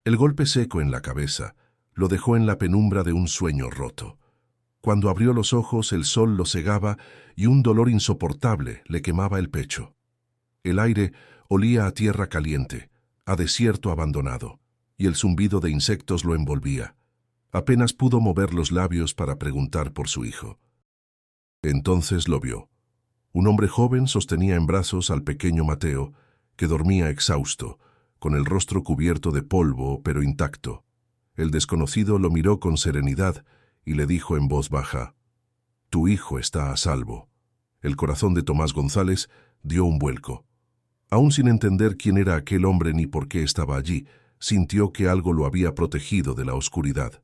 El golpe seco en la cabeza lo dejó en la penumbra de un sueño roto. Cuando abrió los ojos, el sol lo cegaba y un dolor insoportable le quemaba el pecho. El aire olía a tierra caliente, a desierto abandonado, y el zumbido de insectos lo envolvía. Apenas pudo mover los labios para preguntar por su hijo. Entonces lo vio. Un hombre joven sostenía en brazos al pequeño Mateo, que dormía exhausto, con el rostro cubierto de polvo pero intacto. El desconocido lo miró con serenidad y le dijo en voz baja: «Tu hijo está a salvo». El corazón de Tomás González dio un vuelco. Aún sin entender quién era aquel hombre ni por qué estaba allí, sintió que algo lo había protegido de la oscuridad.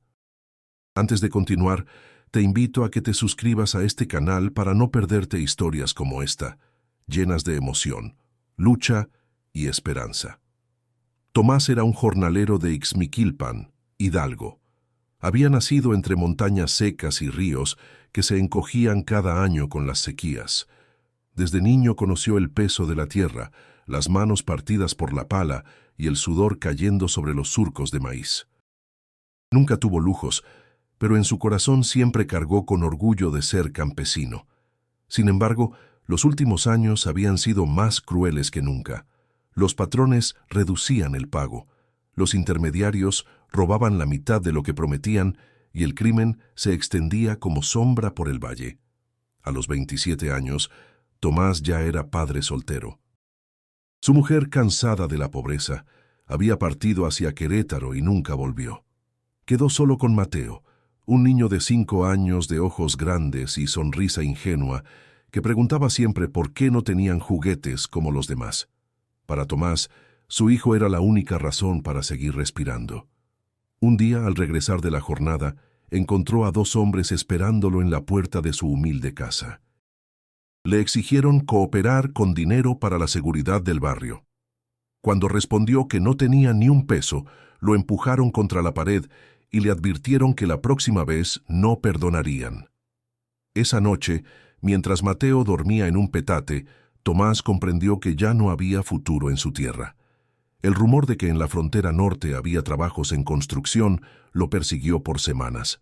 Antes de continuar, te invito a que te suscribas a este canal para no perderte historias como esta, llenas de emoción, lucha y esperanza. Tomás era un jornalero de Ixmiquilpan, Hidalgo. Había nacido entre montañas secas y ríos que se encogían cada año con las sequías. Desde niño conoció el peso de la tierra, las manos partidas por la pala y el sudor cayendo sobre los surcos de maíz. Nunca tuvo lujos, pero en su corazón siempre cargó con orgullo de ser campesino. Sin embargo, los últimos años habían sido más crueles que nunca. Los patrones reducían el pago, los intermediarios robaban la mitad de lo que prometían y el crimen se extendía como sombra por el valle. A los 27 años, Tomás ya era padre soltero. Su mujer, cansada de la pobreza, había partido hacia Querétaro y nunca volvió. Quedó solo con Mateo, un niño de 5 años de ojos grandes y sonrisa ingenua, que preguntaba siempre por qué no tenían juguetes como los demás. Para Tomás, su hijo era la única razón para seguir respirando. Un día, al regresar de la jornada, encontró a 2 hombres esperándolo en la puerta de su humilde casa. Le exigieron cooperar con dinero para la seguridad del barrio. Cuando respondió que no tenía ni un peso, lo empujaron contra la pared y le advirtieron que la próxima vez no perdonarían. Esa noche, mientras Mateo dormía en un petate, Tomás comprendió que ya no había futuro en su tierra. El rumor de que en la frontera norte había trabajos en construcción lo persiguió por semanas.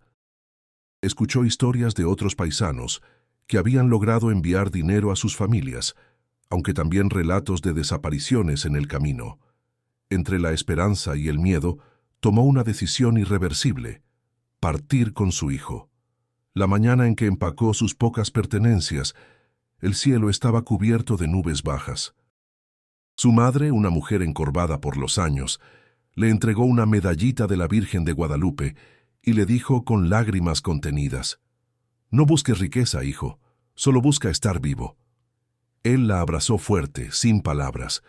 Escuchó historias de otros paisanos que habían logrado enviar dinero a sus familias, aunque también relatos de desapariciones en el camino. Entre la esperanza y el miedo, tomó una decisión irreversible: partir con su hijo. La mañana en que empacó sus pocas pertenencias, el cielo estaba cubierto de nubes bajas. Su madre, una mujer encorvada por los años, le entregó una medallita de la Virgen de Guadalupe y le dijo con lágrimas contenidas: «No busques riqueza, hijo, solo busca estar vivo». Él la abrazó fuerte, sin palabras.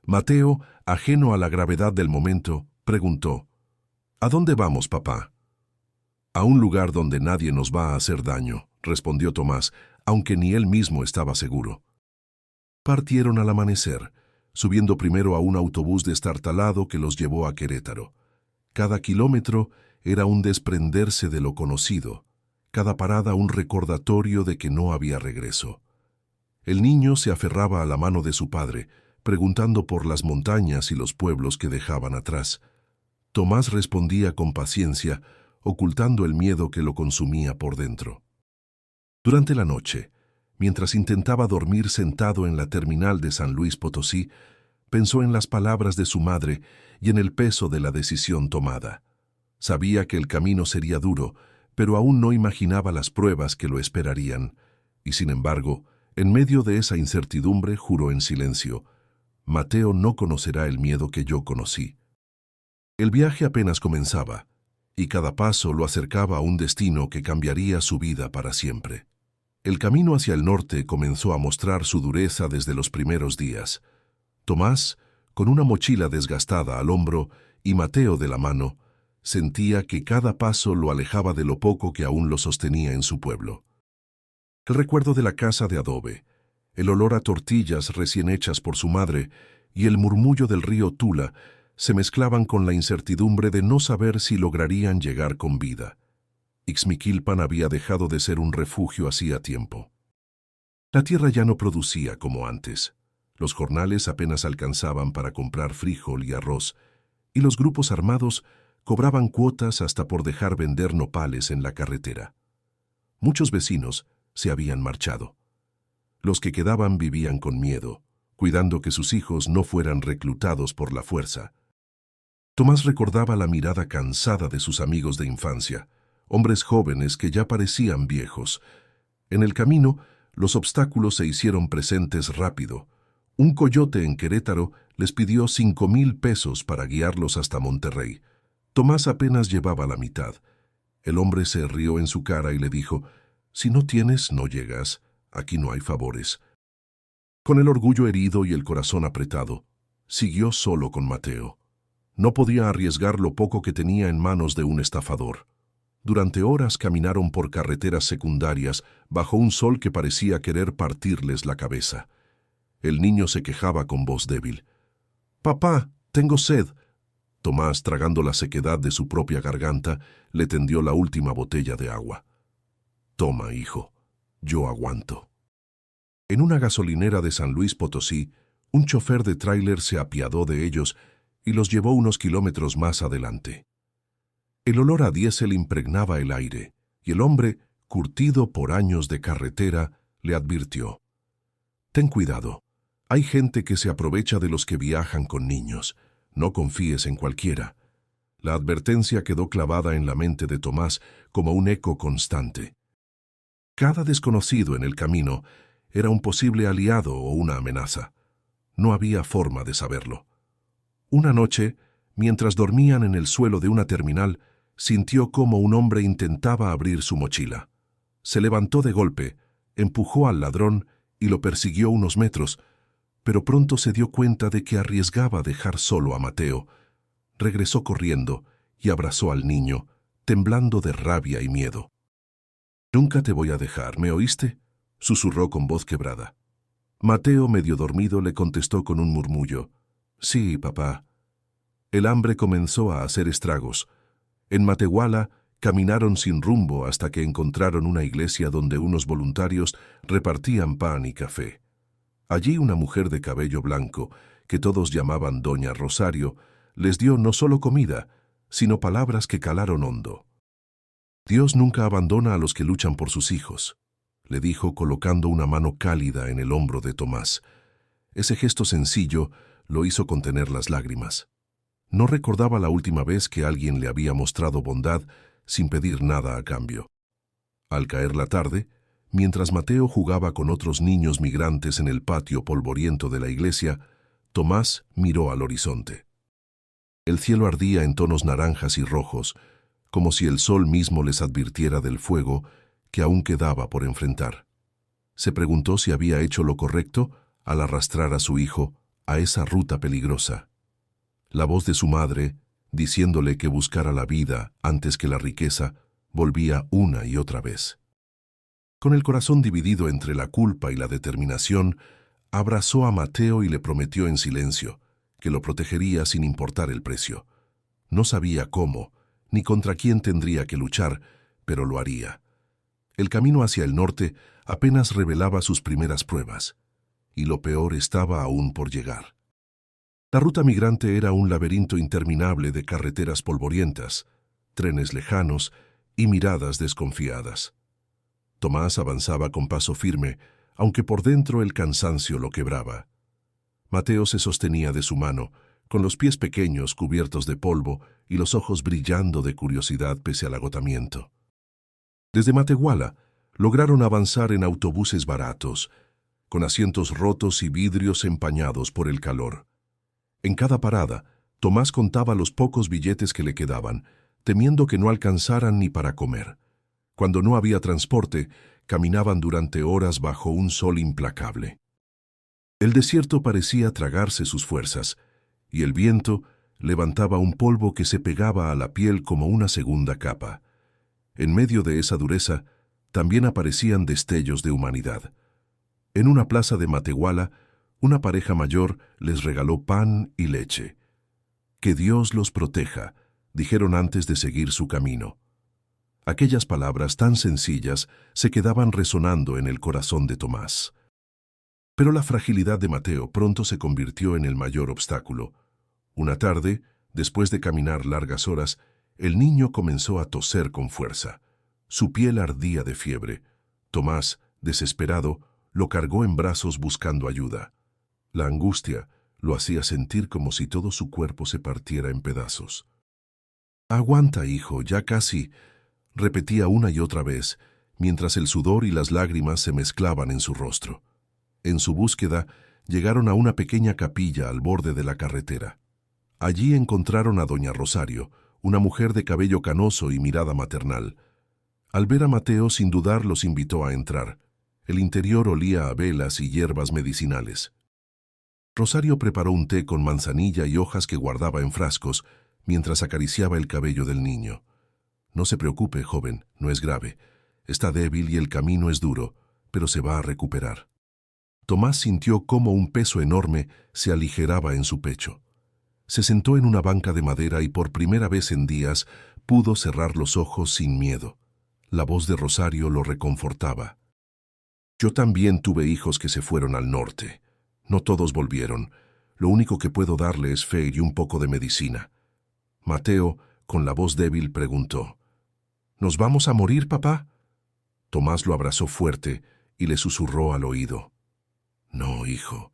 Mateo, ajeno a la gravedad del momento, preguntó: «¿A dónde vamos, papá?» «A un lugar donde nadie nos va a hacer daño», respondió Tomás, aunque ni él mismo estaba seguro. Partieron al amanecer, subiendo primero a un autobús destartalado que los llevó a Querétaro. Cada kilómetro era un desprenderse de lo conocido, cada parada un recordatorio de que no había regreso. El niño se aferraba a la mano de su padre, preguntando por las montañas y los pueblos que dejaban atrás. Tomás respondía con paciencia, ocultando el miedo que lo consumía por dentro. Durante la noche, mientras intentaba dormir sentado en la terminal de San Luis Potosí, pensó en las palabras de su madre y en el peso de la decisión tomada. Sabía que el camino sería duro, pero aún no imaginaba las pruebas que lo esperarían. Y sin embargo, en medio de esa incertidumbre, juró en silencio: «Mateo no conocerá el miedo que yo conocí». El viaje apenas comenzaba, y cada paso lo acercaba a un destino que cambiaría su vida para siempre. El camino hacia el norte comenzó a mostrar su dureza desde los primeros días. Tomás, con una mochila desgastada al hombro y Mateo de la mano, sentía que cada paso lo alejaba de lo poco que aún lo sostenía en su pueblo. El recuerdo de la casa de adobe, el olor a tortillas recién hechas por su madre y el murmullo del río Tula se mezclaban con la incertidumbre de no saber si lograrían llegar con vida. Ixmiquilpan había dejado de ser un refugio hacía tiempo. La tierra ya no producía como antes. Los jornales apenas alcanzaban para comprar frijol y arroz, y los grupos armados cobraban cuotas hasta por dejar vender nopales en la carretera. Muchos vecinos se habían marchado. Los que quedaban vivían con miedo, cuidando que sus hijos no fueran reclutados por la fuerza. Tomás recordaba la mirada cansada de sus amigos de infancia, hombres jóvenes que ya parecían viejos. En el camino, los obstáculos se hicieron presentes rápido. Un coyote en Querétaro les pidió 5,000 pesos para guiarlos hasta Monterrey. Tomás apenas llevaba la mitad. El hombre se rió en su cara y le dijo: «Si no tienes, no llegas. Aquí no hay favores». Con el orgullo herido y el corazón apretado, siguió solo con Mateo. No podía arriesgar lo poco que tenía en manos de un estafador. Durante horas caminaron por carreteras secundarias bajo un sol que parecía querer partirles la cabeza. El niño se quejaba con voz débil. «Papá, tengo sed». Tomás, tragando la sequedad de su propia garganta, le tendió la última botella de agua. «Toma, hijo, yo aguanto». En una gasolinera de San Luis Potosí, un chofer de tráiler se apiadó de ellos y los llevó unos kilómetros más adelante. El olor a diésel impregnaba el aire, y el hombre, curtido por años de carretera, le advirtió: «Ten cuidado, hay gente que se aprovecha de los que viajan con niños. No confíes en cualquiera». La advertencia quedó clavada en la mente de Tomás como un eco constante. Cada desconocido en el camino era un posible aliado o una amenaza. No había forma de saberlo. Una noche, mientras dormían en el suelo de una terminal, sintió cómo un hombre intentaba abrir su mochila. Se levantó de golpe, empujó al ladrón y lo persiguió unos metros, pero pronto se dio cuenta de que arriesgaba dejar solo a Mateo. Regresó corriendo y abrazó al niño, temblando de rabia y miedo. «Nunca te voy a dejar, ¿me oíste?», susurró con voz quebrada. Mateo, medio dormido, le contestó con un murmullo: «Sí, papá». El hambre comenzó a hacer estragos. En Matehuala caminaron sin rumbo hasta que encontraron una iglesia donde unos voluntarios repartían pan y café. Allí una mujer de cabello blanco, que todos llamaban Doña Rosario, les dio no solo comida, sino palabras que calaron hondo. «Dios nunca abandona a los que luchan por sus hijos», le dijo colocando una mano cálida en el hombro de Tomás. Ese gesto sencillo lo hizo contener las lágrimas. No recordaba la última vez que alguien le había mostrado bondad sin pedir nada a cambio. Al caer la tarde, mientras Mateo jugaba con otros niños migrantes en el patio polvoriento de la iglesia, Tomás miró al horizonte. El cielo ardía en tonos naranjas y rojos, como si el sol mismo les advirtiera del fuego que aún quedaba por enfrentar. Se preguntó si había hecho lo correcto al arrastrar a su hijo a esa ruta peligrosa. La voz de su madre, diciéndole que buscara la vida antes que la riqueza, volvía una y otra vez. Con el corazón dividido entre la culpa y la determinación, abrazó a Mateo y le prometió en silencio que lo protegería sin importar el precio. No sabía cómo, ni contra quién tendría que luchar, pero lo haría. El camino hacia el norte apenas revelaba sus primeras pruebas, y lo peor estaba aún por llegar. La ruta migrante era un laberinto interminable de carreteras polvorientas, trenes lejanos y miradas desconfiadas. Tomás avanzaba con paso firme, aunque por dentro el cansancio lo quebraba. Mateo se sostenía de su mano, con los pies pequeños cubiertos de polvo y los ojos brillando de curiosidad pese al agotamiento. Desde Matehuala lograron avanzar en autobuses baratos, con asientos rotos y vidrios empañados por el calor. En cada parada, Tomás contaba los pocos billetes que le quedaban, temiendo que no alcanzaran ni para comer. Cuando no había transporte, caminaban durante horas bajo un sol implacable. El desierto parecía tragarse sus fuerzas, y el viento levantaba un polvo que se pegaba a la piel como una segunda capa. En medio de esa dureza, también aparecían destellos de humanidad. En una plaza de Matehuala, una pareja mayor les regaló pan y leche. «Que Dios los proteja», dijeron antes de seguir su camino. Aquellas palabras tan sencillas se quedaban resonando en el corazón de Tomás. Pero la fragilidad de Mateo pronto se convirtió en el mayor obstáculo. Una tarde, Después de caminar largas horas, el niño comenzó a toser con fuerza. Su piel ardía de fiebre. Tomás, desesperado, lo cargó en brazos buscando ayuda. La angustia lo hacía sentir como si todo su cuerpo se partiera en pedazos. «Aguanta, hijo, ya casi», repetía una y otra vez, mientras el sudor y las lágrimas se mezclaban en su rostro. En su búsqueda, llegaron a una pequeña capilla al borde de la carretera. Allí encontraron a doña Rosario, una mujer de cabello canoso y mirada maternal. Al ver a Mateo, sin dudar, los invitó a entrar. El interior olía a velas y hierbas medicinales. Rosario preparó un té con manzanilla y hojas que guardaba en frascos, mientras acariciaba el cabello del niño. «No se preocupe, joven, no es grave. Está débil y el camino es duro, pero se va a recuperar». Tomás sintió cómo un peso enorme se aligeraba en su pecho. Se sentó en una banca de madera y por primera vez en días pudo cerrar los ojos sin miedo. La voz de Rosario lo reconfortaba. «Yo también tuve hijos que se fueron al norte. No todos volvieron. Lo único que puedo darle es fe y un poco de medicina». Mateo, con la voz débil, preguntó: «¿Nos vamos a morir, papá?». Tomás lo abrazó fuerte y le susurró al oído: «No, hijo.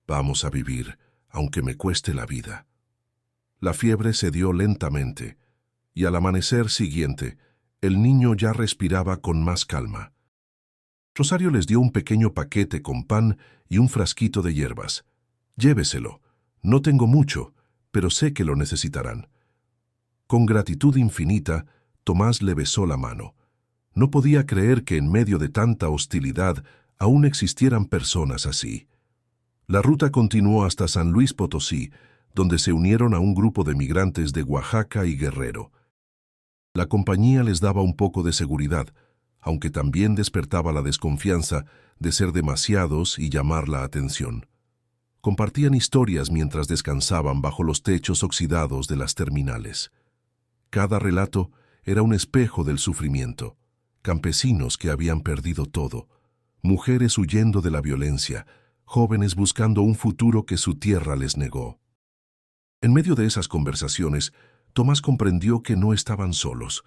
Vamos a vivir, aunque me cueste la vida». La fiebre cedió lentamente, y al amanecer siguiente, el niño ya respiraba con más calma. Rosario les dio un pequeño paquete con pan y un frasquito de hierbas. «Lléveselo. No tengo mucho, pero sé que lo necesitarán». Con gratitud infinita, Tomás le besó la mano. No podía creer que en medio de tanta hostilidad aún existieran personas así. La ruta continuó hasta San Luis Potosí, donde se unieron a un grupo de migrantes de Oaxaca y Guerrero. La compañía les daba un poco de seguridad, aunque también despertaba la desconfianza de ser demasiados y llamar la atención. Compartían historias mientras descansaban bajo los techos oxidados de las terminales. Cada relato era un espejo del sufrimiento. Campesinos que habían perdido todo, mujeres huyendo de la violencia, jóvenes buscando un futuro que su tierra les negó. En medio de esas conversaciones, Tomás comprendió que no estaban solos.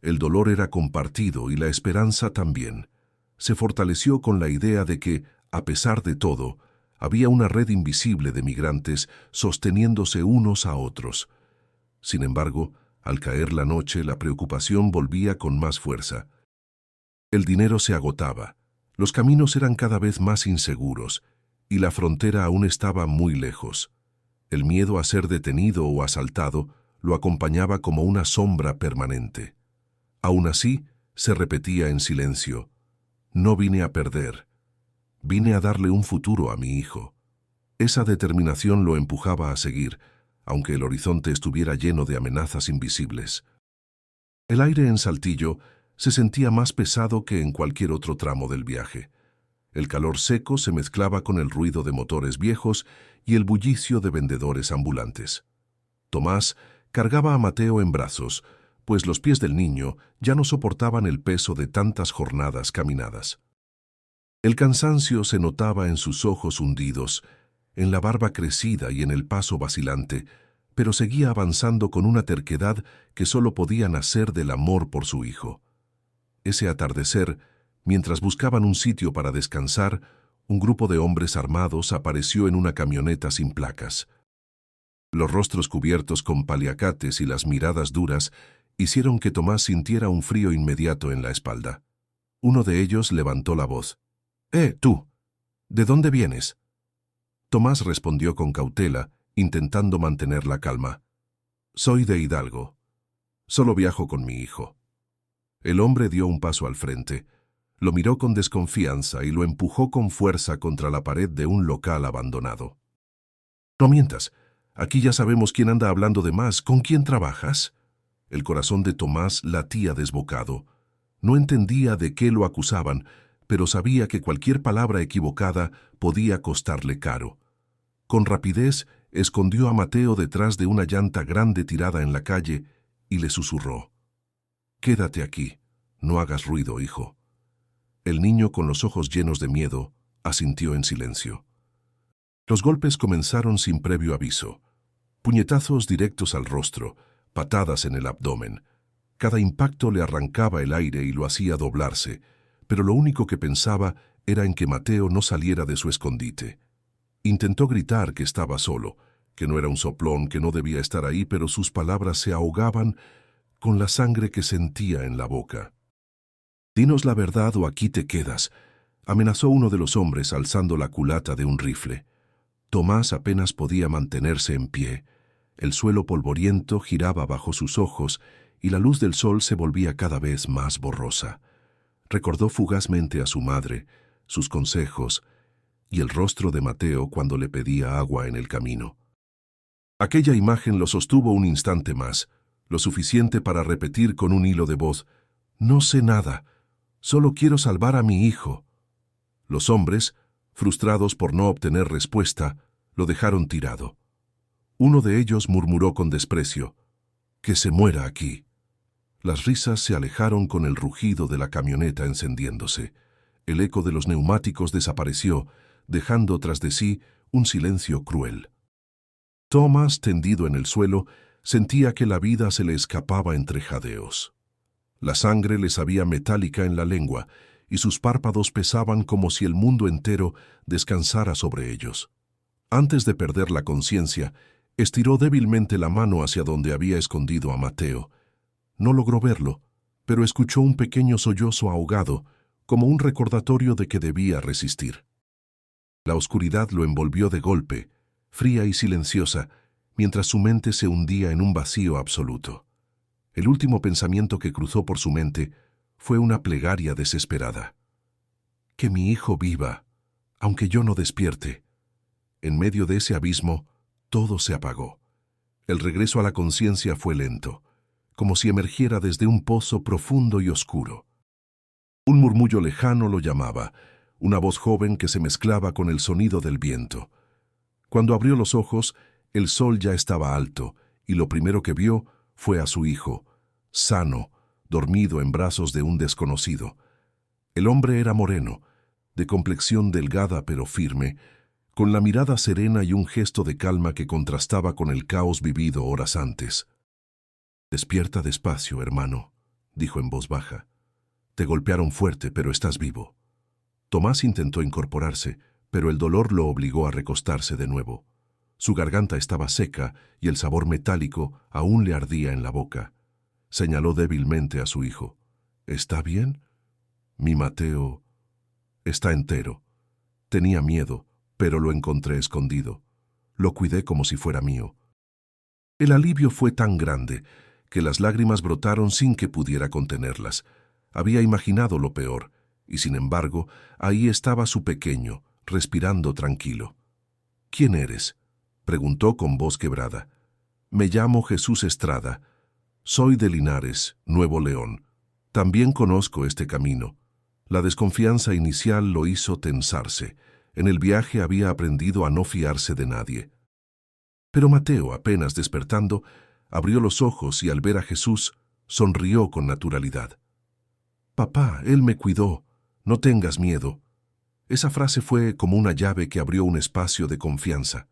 El dolor era compartido y la esperanza también. Se fortaleció con la idea de que, a pesar de todo, había una red invisible de migrantes sosteniéndose unos a otros. Sin embargo, al caer la noche, la preocupación volvía con más fuerza. El dinero se agotaba, los caminos eran cada vez más inseguros, y la frontera aún estaba muy lejos. El miedo a ser detenido o asaltado lo acompañaba como una sombra permanente. Aún así, se repetía en silencio: «No vine a perder, vine a darle un futuro a mi hijo». Esa determinación lo empujaba a seguir, aunque el horizonte estuviera lleno de amenazas invisibles. El aire en Saltillo se sentía más pesado que en cualquier otro tramo del viaje. El calor seco se mezclaba con el ruido de motores viejos y el bullicio de vendedores ambulantes. Tomás cargaba a Mateo en brazos, pues los pies del niño ya no soportaban el peso de tantas jornadas caminadas. El cansancio se notaba en sus ojos hundidos, en la barba crecida y en el paso vacilante, pero seguía avanzando con una terquedad que solo podía nacer del amor por su hijo. Ese atardecer, mientras buscaban un sitio para descansar, un grupo de hombres armados apareció en una camioneta sin placas. Los rostros cubiertos con paliacates y las miradas duras hicieron que Tomás sintiera un frío inmediato en la espalda. Uno de ellos levantó la voz. Tú! ¿De dónde vienes?». Tomás respondió con cautela, intentando mantener la calma. «Soy de Hidalgo. Solo viajo con mi hijo». El hombre dio un paso al frente, lo miró con desconfianza y lo empujó con fuerza contra la pared de un local abandonado. «No mientas. Aquí ya sabemos quién anda hablando de más. ¿Con quién trabajas?». El corazón de Tomás latía desbocado. No entendía de qué lo acusaban, pero sabía que cualquier palabra equivocada podía costarle caro. Con rapidez, escondió a Mateo detrás de una llanta grande tirada en la calle y le susurró: «Quédate aquí, no hagas ruido, hijo». El niño, con los ojos llenos de miedo, asintió en silencio. Los golpes comenzaron sin previo aviso. Puñetazos directos al rostro, patadas en el abdomen. Cada impacto le arrancaba el aire y lo hacía doblarse, pero lo único que pensaba era en que Mateo no saliera de su escondite. Intentó gritar que estaba solo, que no era un soplón, que no debía estar ahí, pero sus palabras se ahogaban con la sangre que sentía en la boca. «Dinos la verdad o aquí te quedas», amenazó uno de los hombres alzando la culata de un rifle. Tomás apenas podía mantenerse en pie. El suelo polvoriento giraba bajo sus ojos y la luz del sol se volvía cada vez más borrosa. Recordó fugazmente a su madre, sus consejos y el rostro de Mateo cuando le pedía agua en el camino. Aquella imagen lo sostuvo un instante más, lo suficiente para repetir con un hilo de voz: «No sé nada, solo quiero salvar a mi hijo». Los hombres, frustrados por no obtener respuesta, lo dejaron tirado. Uno de ellos murmuró con desprecio: «Que se muera aquí». Las risas se alejaron con el rugido de la camioneta encendiéndose. El eco de los neumáticos desapareció, dejando tras de sí un silencio cruel. Tomás, tendido en el suelo, sentía que la vida se le escapaba entre jadeos. La sangre le sabía metálica en la lengua y sus párpados pesaban como si el mundo entero descansara sobre ellos. Antes de perder la conciencia, estiró débilmente la mano hacia donde había escondido a Mateo. No logró verlo, pero escuchó un pequeño sollozo ahogado, como un recordatorio de que debía resistir. La oscuridad lo envolvió de golpe, fría y silenciosa, mientras su mente se hundía en un vacío absoluto. El último pensamiento que cruzó por su mente fue una plegaria desesperada. «Que mi hijo viva, aunque yo no despierte». En medio de ese abismo, todo se apagó. El regreso a la conciencia fue lento, como si emergiera desde un pozo profundo y oscuro. Un murmullo lejano lo llamaba, una voz joven que se mezclaba con el sonido del viento. Cuando abrió los ojos, el sol ya estaba alto, y lo primero que vio fue a su hijo, sano, dormido en brazos de un desconocido. El hombre era moreno, de complexión delgada pero firme, con la mirada serena y un gesto de calma que contrastaba con el caos vivido horas antes. «Despierta despacio, hermano», dijo en voz baja. «Te golpearon fuerte, pero estás vivo». Tomás intentó incorporarse, pero el dolor lo obligó a recostarse de nuevo. Su garganta estaba seca y el sabor metálico aún le ardía en la boca. Señaló débilmente a su hijo. «¿Está bien?» «Mi Mateo está entero. Tenía miedo, pero lo encontré escondido. Lo cuidé como si fuera mío». El alivio fue tan grande que las lágrimas brotaron sin que pudiera contenerlas. Había imaginado lo peor, y sin embargo, ahí estaba su pequeño, respirando tranquilo. «¿Quién eres?», preguntó con voz quebrada. «Me llamo Jesús Estrada. Soy de Linares, Nuevo León. También conozco este camino». La desconfianza inicial lo hizo tensarse. En el viaje había aprendido a no fiarse de nadie. Pero Mateo, apenas despertando, abrió los ojos y al ver a Jesús, sonrió con naturalidad. «Papá, él me cuidó. No tengas miedo». Esa frase fue como una llave que abrió un espacio de confianza.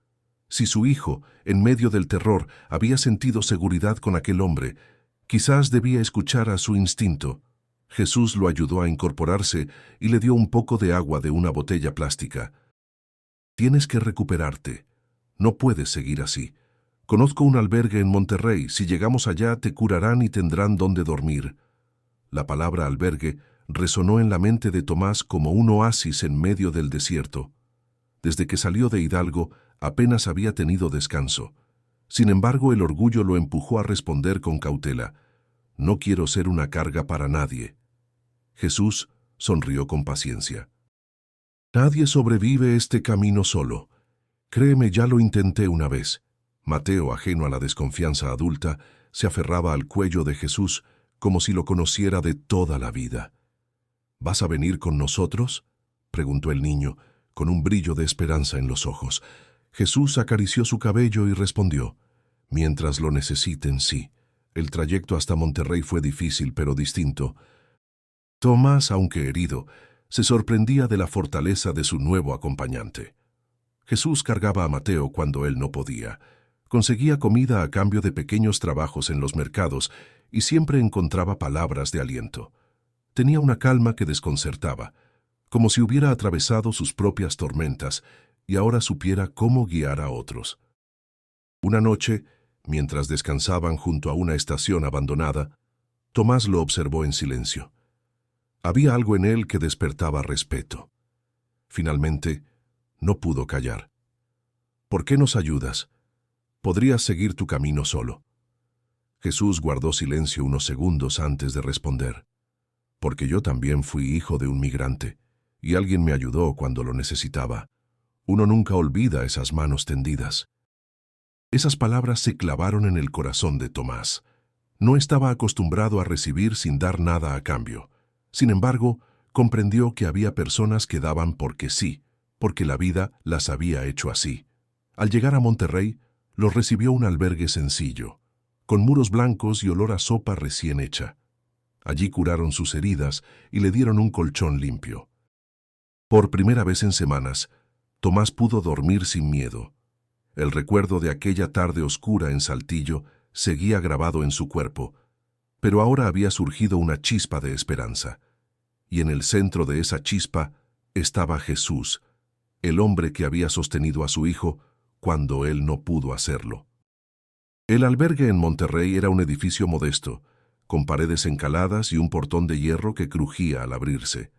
Si su hijo, en medio del terror, había sentido seguridad con aquel hombre, quizás debía escuchar a su instinto. Jesús lo ayudó a incorporarse y le dio un poco de agua de una botella plástica. «Tienes que recuperarte. No puedes seguir así. Conozco un albergue en Monterrey. Si llegamos allá, te curarán y tendrán donde dormir». La palabra albergue resonó en la mente de Tomás como un oasis en medio del desierto. Desde que salió de Hidalgo, apenas había tenido descanso. Sin embargo, el orgullo lo empujó a responder con cautela: «No quiero ser una carga para nadie». Jesús sonrió con paciencia. «Nadie sobrevive este camino solo. Créeme, ya lo intenté una vez». Mateo, ajeno a la desconfianza adulta, se aferraba al cuello de Jesús como si lo conociera de toda la vida. «¿Vas a venir con nosotros?», preguntó el niño, con un brillo de esperanza en los ojos. Jesús acarició su cabello y respondió: «Mientras lo necesiten, sí». El trayecto hasta Monterrey fue difícil, pero distinto. Tomás, aunque herido, se sorprendía de la fortaleza de su nuevo acompañante. Jesús cargaba a Mateo cuando él no podía. Conseguía comida a cambio de pequeños trabajos en los mercados y siempre encontraba palabras de aliento. Tenía una calma que desconcertaba, como si hubiera atravesado sus propias tormentas y ahora supiera cómo guiar a otros. Una noche, mientras descansaban junto a una estación abandonada, Tomás lo observó en silencio. Había algo en él que despertaba respeto. Finalmente, no pudo callar. ¿Por qué nos ayudas? Podrías seguir tu camino solo. Jesús guardó silencio unos segundos antes de responder. Porque yo también fui hijo de un migrante, y alguien me ayudó cuando lo necesitaba. Uno nunca olvida esas manos tendidas. Esas palabras se clavaron en el corazón de Tomás. No estaba acostumbrado a recibir sin dar nada a cambio. Sin embargo, comprendió que había personas que daban porque sí, porque la vida las había hecho así. Al llegar a Monterrey, los recibió un albergue sencillo, con muros blancos y olor a sopa recién hecha. Allí curaron sus heridas y le dieron un colchón limpio. Por primera vez en semanas, Tomás pudo dormir sin miedo. El recuerdo de aquella tarde oscura en Saltillo seguía grabado en su cuerpo, pero ahora había surgido una chispa de esperanza. Y en el centro de esa chispa estaba Jesús, el hombre que había sostenido a su hijo cuando él no pudo hacerlo. El albergue en Monterrey era un edificio modesto, con paredes encaladas y un portón de hierro que crujía al abrirse.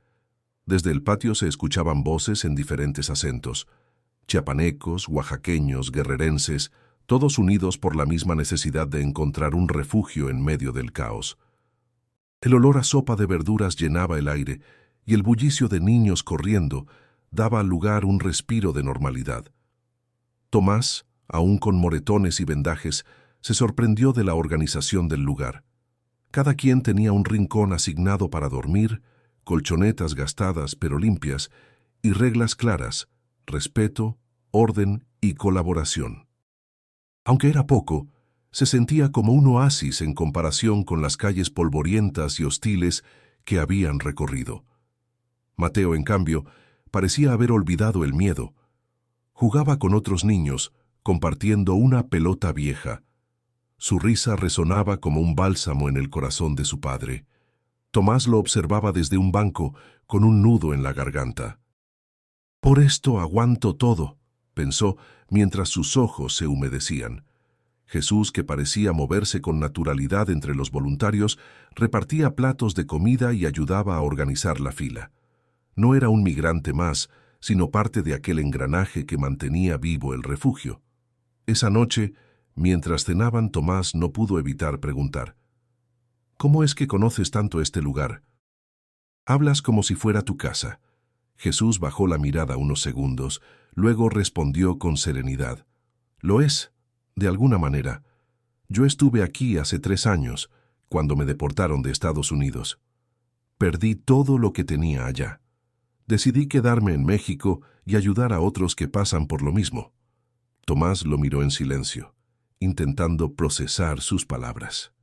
Desde el patio se escuchaban voces en diferentes acentos, chiapanecos, oaxaqueños, guerrerenses, todos unidos por la misma necesidad de encontrar un refugio en medio del caos. El olor a sopa de verduras llenaba el aire y el bullicio de niños corriendo daba al lugar un respiro de normalidad. Tomás, aún con moretones y vendajes, se sorprendió de la organización del lugar. Cada quien tenía un rincón asignado para dormir, colchonetas gastadas pero limpias, y reglas claras, respeto, orden y colaboración. Aunque era poco, se sentía como un oasis en comparación con las calles polvorientas y hostiles que habían recorrido. Mateo, en cambio, parecía haber olvidado el miedo. Jugaba con otros niños, compartiendo una pelota vieja. Su risa resonaba como un bálsamo en el corazón de su padre. Tomás lo observaba desde un banco, con un nudo en la garganta. «Por esto aguanto todo», pensó, mientras sus ojos se humedecían. Jesús, que parecía moverse con naturalidad entre los voluntarios, repartía platos de comida y ayudaba a organizar la fila. No era un migrante más, sino parte de aquel engranaje que mantenía vivo el refugio. Esa noche, mientras cenaban, Tomás no pudo evitar preguntar: «¿Cómo es que conoces tanto este lugar?» «Hablas como si fuera tu casa». Jesús bajó la mirada unos segundos, luego respondió con serenidad: «Lo es, de alguna manera. Yo estuve aquí hace 3 años, cuando me deportaron de Estados Unidos. Perdí todo lo que tenía allá. Decidí quedarme en México y ayudar a otros que pasan por lo mismo». Tomás lo miró en silencio, intentando procesar sus palabras.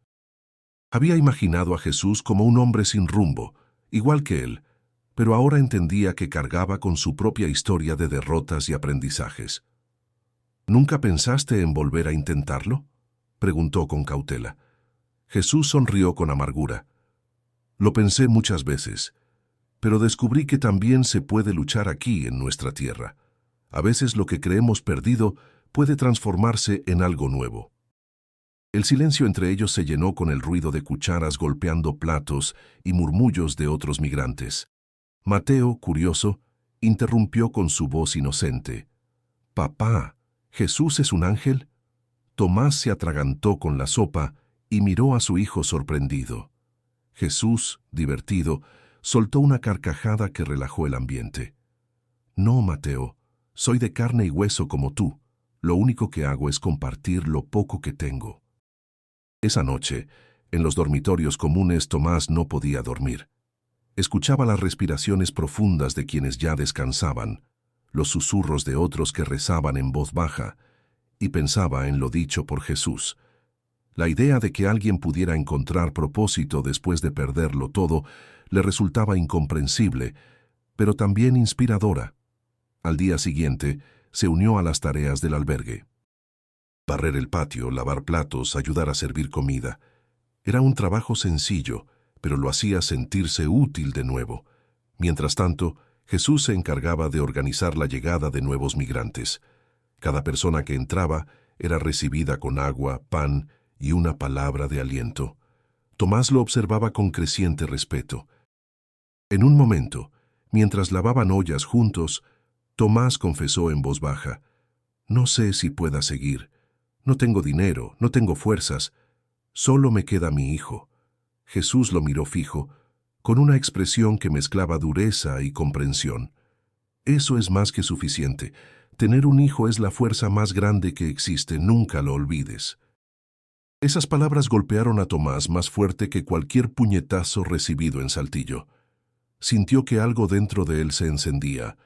Había imaginado a Jesús como un hombre sin rumbo, igual que él, pero ahora entendía que cargaba con su propia historia de derrotas y aprendizajes. «¿Nunca pensaste en volver a intentarlo?», preguntó con cautela. Jesús sonrió con amargura. «Lo pensé muchas veces, pero descubrí que también se puede luchar aquí en nuestra tierra. A veces lo que creemos perdido puede transformarse en algo nuevo». El silencio entre ellos se llenó con el ruido de cucharas golpeando platos y murmullos de otros migrantes. Mateo, curioso, interrumpió con su voz inocente: «Papá, ¿Jesús es un ángel?». Tomás se atragantó con la sopa y miró a su hijo sorprendido. Jesús, divertido, soltó una carcajada que relajó el ambiente. «No, Mateo, soy de carne y hueso como tú. Lo único que hago es compartir lo poco que tengo». Esa noche, en los dormitorios comunes, Tomás no podía dormir. Escuchaba las respiraciones profundas de quienes ya descansaban, los susurros de otros que rezaban en voz baja, y pensaba en lo dicho por Jesús. La idea de que alguien pudiera encontrar propósito después de perderlo todo le resultaba incomprensible, pero también inspiradora. Al día siguiente, se unió a las tareas del albergue. Barrer el patio, lavar platos, ayudar a servir comida. Era un trabajo sencillo, pero lo hacía sentirse útil de nuevo. Mientras tanto, Jesús se encargaba de organizar la llegada de nuevos migrantes. Cada persona que entraba era recibida con agua, pan y una palabra de aliento. Tomás lo observaba con creciente respeto. En un momento, mientras lavaban ollas juntos, Tomás confesó en voz baja: «No sé si pueda seguir. No tengo dinero, no tengo fuerzas. Solo me queda mi hijo». Jesús lo miró fijo, con una expresión que mezclaba dureza y comprensión. «Eso es más que suficiente. Tener un hijo es la fuerza más grande que existe, nunca lo olvides». Esas palabras golpearon a Tomás más fuerte que cualquier puñetazo recibido en Saltillo. Sintió que algo dentro de él se encendía,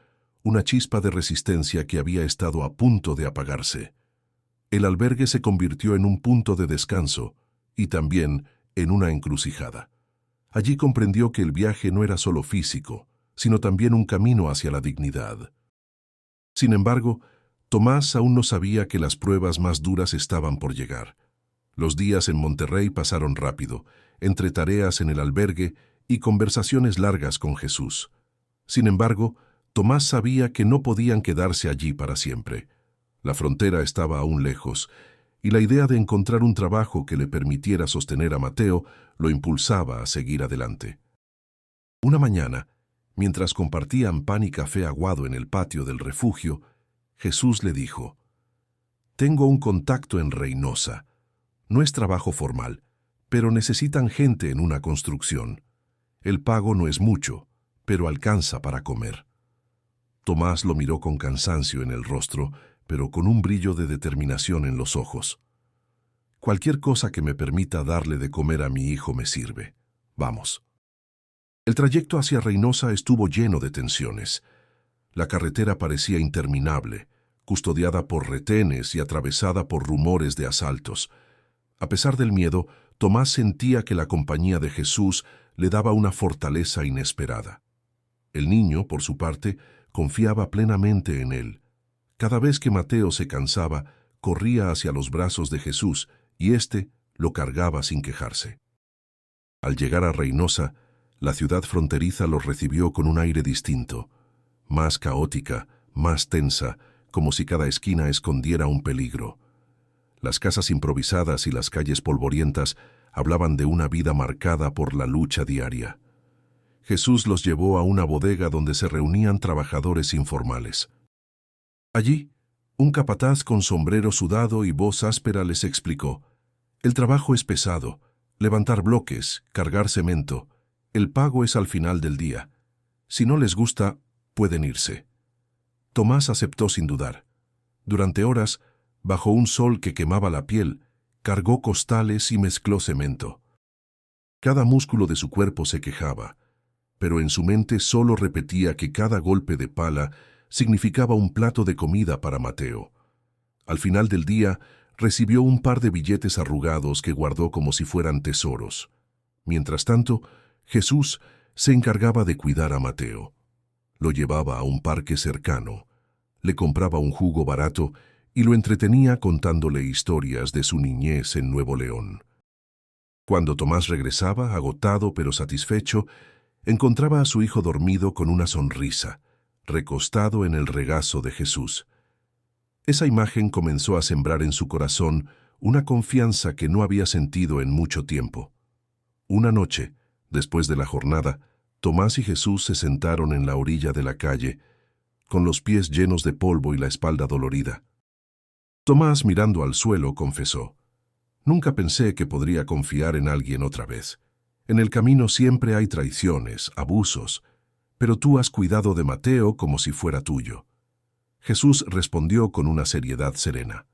una chispa de resistencia que había estado a punto de apagarse. El albergue se convirtió en un punto de descanso y también en una encrucijada. Allí comprendió que el viaje no era solo físico, sino también un camino hacia la dignidad. Sin embargo, Tomás aún no sabía que las pruebas más duras estaban por llegar. Los días en Monterrey pasaron rápido, entre tareas en el albergue y conversaciones largas con Jesús. Sin embargo, Tomás sabía que no podían quedarse allí para siempre. La frontera estaba aún lejos, y la idea de encontrar un trabajo que le permitiera sostener a Mateo lo impulsaba a seguir adelante. Una mañana, mientras compartían pan y café aguado en el patio del refugio, Jesús le dijo: «Tengo un contacto en Reynosa. No es trabajo formal, pero necesitan gente en una construcción. El pago no es mucho, pero alcanza para comer». Tomás lo miró con cansancio en el rostro, pero con un brillo de determinación en los ojos. «Cualquier cosa que me permita darle de comer a mi hijo me sirve. Vamos». El trayecto hacia Reynosa estuvo lleno de tensiones. La carretera parecía interminable, custodiada por retenes y atravesada por rumores de asaltos. A pesar del miedo, Tomás sentía que la compañía de Jesús le daba una fortaleza inesperada. El niño, por su parte, confiaba plenamente en él. Cada vez que Mateo se cansaba, corría hacia los brazos de Jesús y éste lo cargaba sin quejarse. Al llegar a Reynosa, la ciudad fronteriza los recibió con un aire distinto, más caótica, más tensa, como si cada esquina escondiera un peligro. Las casas improvisadas y las calles polvorientas hablaban de una vida marcada por la lucha diaria. Jesús los llevó a una bodega donde se reunían trabajadores informales. Allí, un capataz con sombrero sudado y voz áspera les explicó: «El trabajo es pesado, levantar bloques, cargar cemento. El pago es al final del día. Si no les gusta, pueden irse». Tomás aceptó sin dudar. Durante horas, bajo un sol que quemaba la piel, cargó costales y mezcló cemento. Cada músculo de su cuerpo se quejaba, pero en su mente solo repetía que cada golpe de pala significaba un plato de comida para Mateo. Al final del día, recibió un par de billetes arrugados que guardó como si fueran tesoros. Mientras tanto, Jesús se encargaba de cuidar a Mateo. Lo llevaba a un parque cercano, le compraba un jugo barato y lo entretenía contándole historias de su niñez en Nuevo León. Cuando Tomás regresaba, agotado pero satisfecho, encontraba a su hijo dormido con una sonrisa, recostado en el regazo de Jesús. Esa imagen comenzó a sembrar en su corazón una confianza que no había sentido en mucho tiempo. Una noche, después de la jornada, Tomás y Jesús se sentaron en la orilla de la calle, con los pies llenos de polvo y la espalda dolorida. Tomás, mirando al suelo, confesó: «Nunca pensé que podría confiar en alguien otra vez. En el camino siempre hay traiciones, abusos, pero tú has cuidado de Mateo como si fuera tuyo». Jesús respondió con una seriedad serena: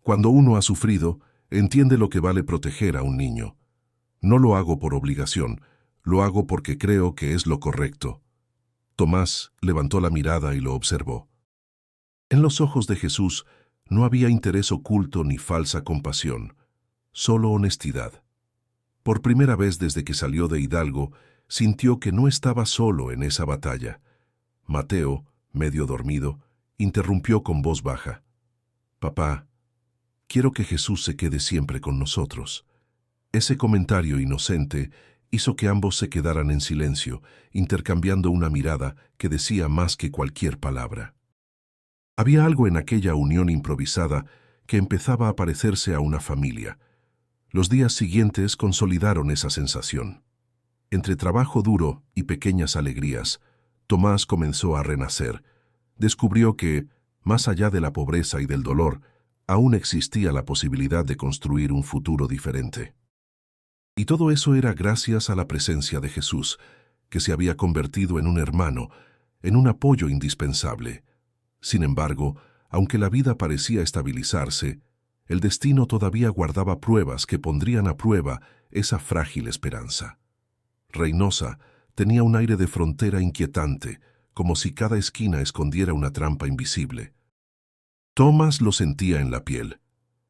«Cuando uno ha sufrido, entiende lo que vale proteger a un niño. No lo hago por obligación, lo hago porque creo que es lo correcto». Tomás levantó la mirada y lo observó. En los ojos de Jesús no había interés oculto ni falsa compasión, solo honestidad. Por primera vez desde que salió de Hidalgo, sintió que no estaba solo en esa batalla. Mateo, medio dormido, interrumpió con voz baja: «Papá, quiero que Jesús se quede siempre con nosotros. Ese comentario inocente hizo que ambos se quedaran en silencio, intercambiando una mirada que decía más que cualquier palabra. Había algo en aquella unión improvisada que empezaba a parecerse a una familia. Los días siguientes consolidaron esa sensación. Entre trabajo duro y pequeñas alegrías, Tomás comenzó a renacer. Descubrió que, más allá de la pobreza y del dolor, aún existía la posibilidad de construir un futuro diferente. Y todo eso era gracias a la presencia de Jesús, que se había convertido en un hermano, en un apoyo indispensable. Sin embargo, aunque la vida parecía estabilizarse, el destino todavía guardaba pruebas que pondrían a prueba esa frágil esperanza. Reynosa tenía un aire de frontera inquietante, como si cada esquina escondiera una trampa invisible. Tomás lo sentía en la piel.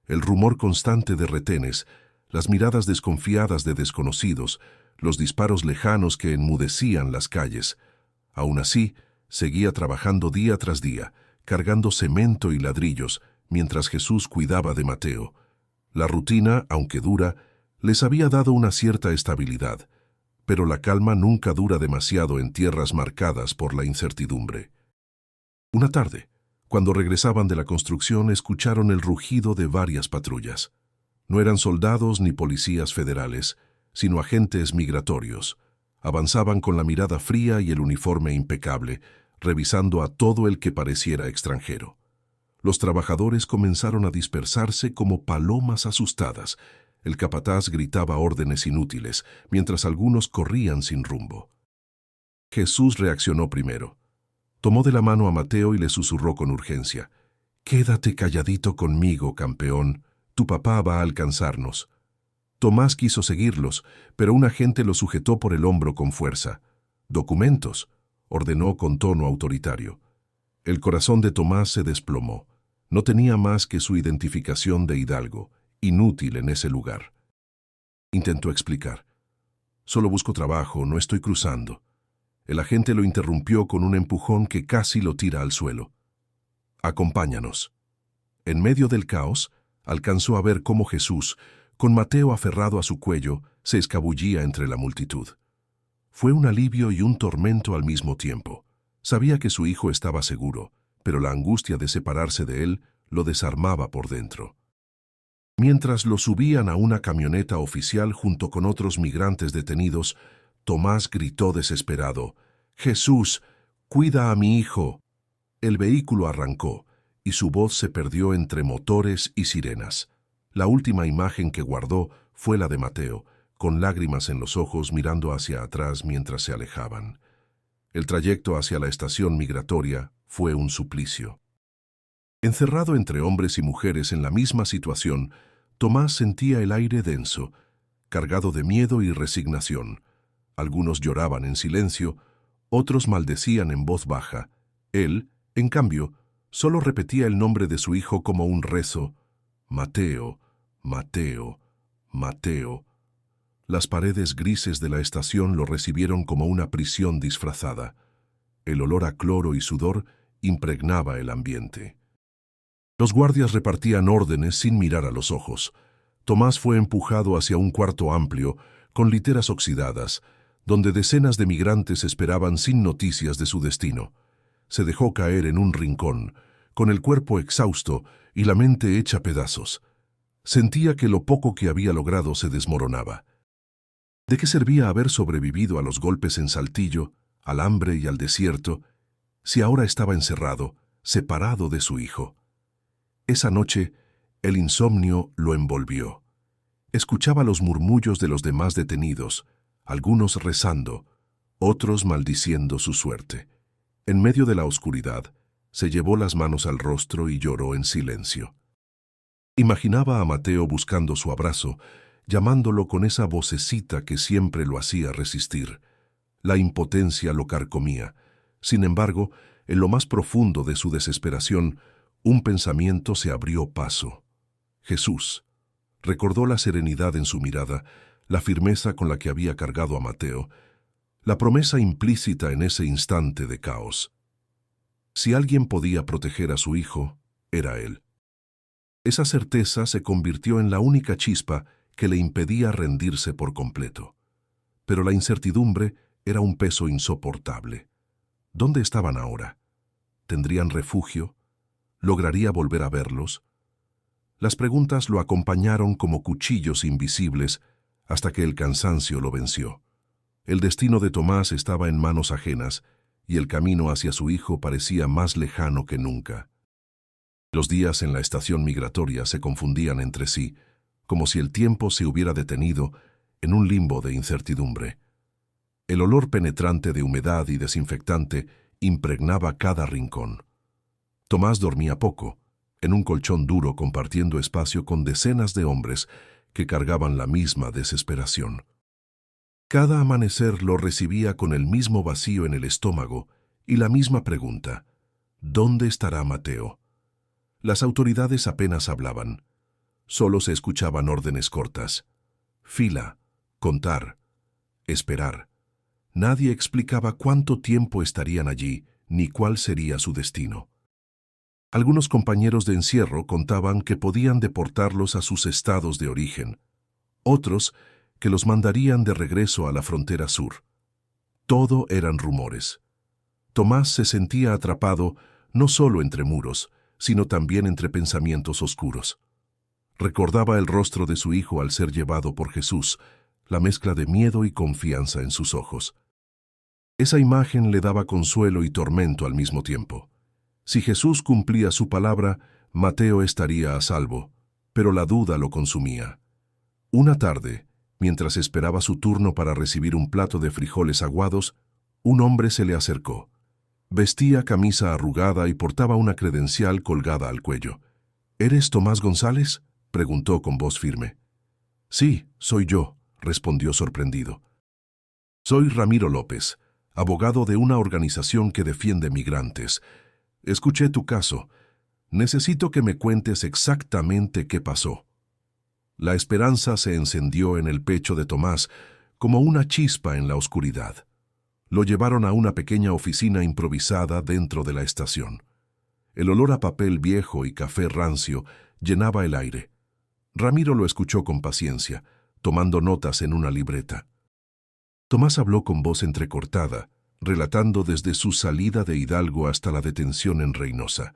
El rumor constante de retenes, las miradas desconfiadas de desconocidos, los disparos lejanos que enmudecían las calles. Aún así, seguía trabajando día tras día, cargando cemento y ladrillos, mientras Jesús cuidaba de Mateo. La rutina, aunque dura, les había dado una cierta estabilidad, pero la calma nunca dura demasiado en tierras marcadas por la incertidumbre. Una tarde, cuando regresaban de la construcción, escucharon el rugido de varias patrullas. No eran soldados ni policías federales, sino agentes migratorios. Avanzaban con la mirada fría y el uniforme impecable, revisando a todo el que pareciera extranjero. Los trabajadores comenzaron a dispersarse como palomas asustadas. El capataz gritaba órdenes inútiles, mientras algunos corrían sin rumbo. Jesús reaccionó primero. Tomó de la mano a Mateo y le susurró con urgencia: «Quédate calladito conmigo, campeón. Tu papá va a alcanzarnos». Tomás quiso seguirlos, pero un agente lo sujetó por el hombro con fuerza. «Documentos», ordenó con tono autoritario. El corazón de Tomás se desplomó. No tenía más que su identificación de hidalgo, inútil en ese lugar. Intentó explicar: «Solo busco trabajo, no estoy cruzando». El agente lo interrumpió con un empujón que casi lo tira al suelo. «Acompáñanos». En medio del caos, alcanzó a ver cómo Jesús, con Mateo aferrado a su cuello, se escabullía entre la multitud. Fue un alivio y un tormento al mismo tiempo. Sabía que su hijo estaba seguro, pero la angustia de separarse de él lo desarmaba por dentro. Mientras lo subían a una camioneta oficial junto con otros migrantes detenidos, Tomás gritó desesperado: «Jesús, cuida a mi hijo». El vehículo arrancó, y su voz se perdió entre motores y sirenas. La última imagen que guardó fue la de Mateo, con lágrimas en los ojos mirando hacia atrás mientras se alejaban. El trayecto hacia la estación migratoria fue un suplicio. Encerrado entre hombres y mujeres en la misma situación, Tomás sentía el aire denso, cargado de miedo y resignación. Algunos lloraban en silencio, otros maldecían en voz baja. Él, en cambio, solo repetía el nombre de su hijo como un rezo: «Mateo, Mateo, Mateo». Las paredes grises de la estación lo recibieron como una prisión disfrazada. El olor a cloro y sudor impregnaba el ambiente. Los guardias repartían órdenes sin mirar a los ojos. Tomás fue empujado hacia un cuarto amplio, con literas oxidadas, donde decenas de migrantes esperaban sin noticias de su destino. Se dejó caer en un rincón, con el cuerpo exhausto y la mente hecha pedazos. Sentía que lo poco que había logrado se desmoronaba. ¿De qué servía haber sobrevivido a los golpes en Saltillo, al hambre y al desierto, si ahora estaba encerrado, separado de su hijo? Esa noche, el insomnio lo envolvió. Escuchaba los murmullos de los demás detenidos, algunos rezando, otros maldiciendo su suerte. En medio de la oscuridad, se llevó las manos al rostro y lloró en silencio. Imaginaba a Mateo buscando su abrazo, llamándolo con esa vocecita que siempre lo hacía resistir. La impotencia lo carcomía. Sin embargo, en lo más profundo de su desesperación, un pensamiento se abrió paso. Jesús. Recordó la serenidad en su mirada, la firmeza con la que había cargado a Mateo, la promesa implícita en ese instante de caos. Si alguien podía proteger a su hijo, era él. Esa certeza se convirtió en la única chispa que le impedía rendirse por completo. Pero la incertidumbre era un peso insoportable. ¿Dónde estaban ahora? ¿Tendrían refugio? ¿Lograría volver a verlos? Las preguntas lo acompañaron como cuchillos invisibles hasta que el cansancio lo venció. El destino de Tomás estaba en manos ajenas y el camino hacia su hijo parecía más lejano que nunca. Los días en la estación migratoria se confundían entre sí, como si el tiempo se hubiera detenido en un limbo de incertidumbre. El olor penetrante de humedad y desinfectante impregnaba cada rincón. Tomás dormía poco, en un colchón duro compartiendo espacio con decenas de hombres que cargaban la misma desesperación. Cada amanecer lo recibía con el mismo vacío en el estómago y la misma pregunta: ¿dónde estará Mateo? Las autoridades apenas hablaban. Solo se escuchaban órdenes cortas. Fila, contar, esperar. Nadie explicaba cuánto tiempo estarían allí, ni cuál sería su destino. Algunos compañeros de encierro contaban que podían deportarlos a sus estados de origen. Otros, que los mandarían de regreso a la frontera sur. Todo eran rumores. Tomás se sentía atrapado no solo entre muros, sino también entre pensamientos oscuros. Recordaba el rostro de su hijo al ser llevado por Jesús, la mezcla de miedo y confianza en sus ojos. Esa imagen le daba consuelo y tormento al mismo tiempo. Si Jesús cumplía su palabra, Mateo estaría a salvo, pero la duda lo consumía. Una tarde, mientras esperaba su turno para recibir un plato de frijoles aguados, un hombre se le acercó. Vestía camisa arrugada y portaba una credencial colgada al cuello. ¿Eres Tomás González?, preguntó con voz firme. Sí, soy yo, respondió sorprendido. Soy Ramiro López, abogado de una organización que defiende migrantes. Escuché tu caso. Necesito que me cuentes exactamente qué pasó. La esperanza se encendió en el pecho de Tomás como una chispa en la oscuridad. Lo llevaron a una pequeña oficina improvisada dentro de la estación. El olor a papel viejo y café rancio llenaba el aire. Ramiro lo escuchó con paciencia, tomando notas en una libreta. Tomás habló con voz entrecortada, relatando desde su salida de Hidalgo hasta la detención en Reynosa.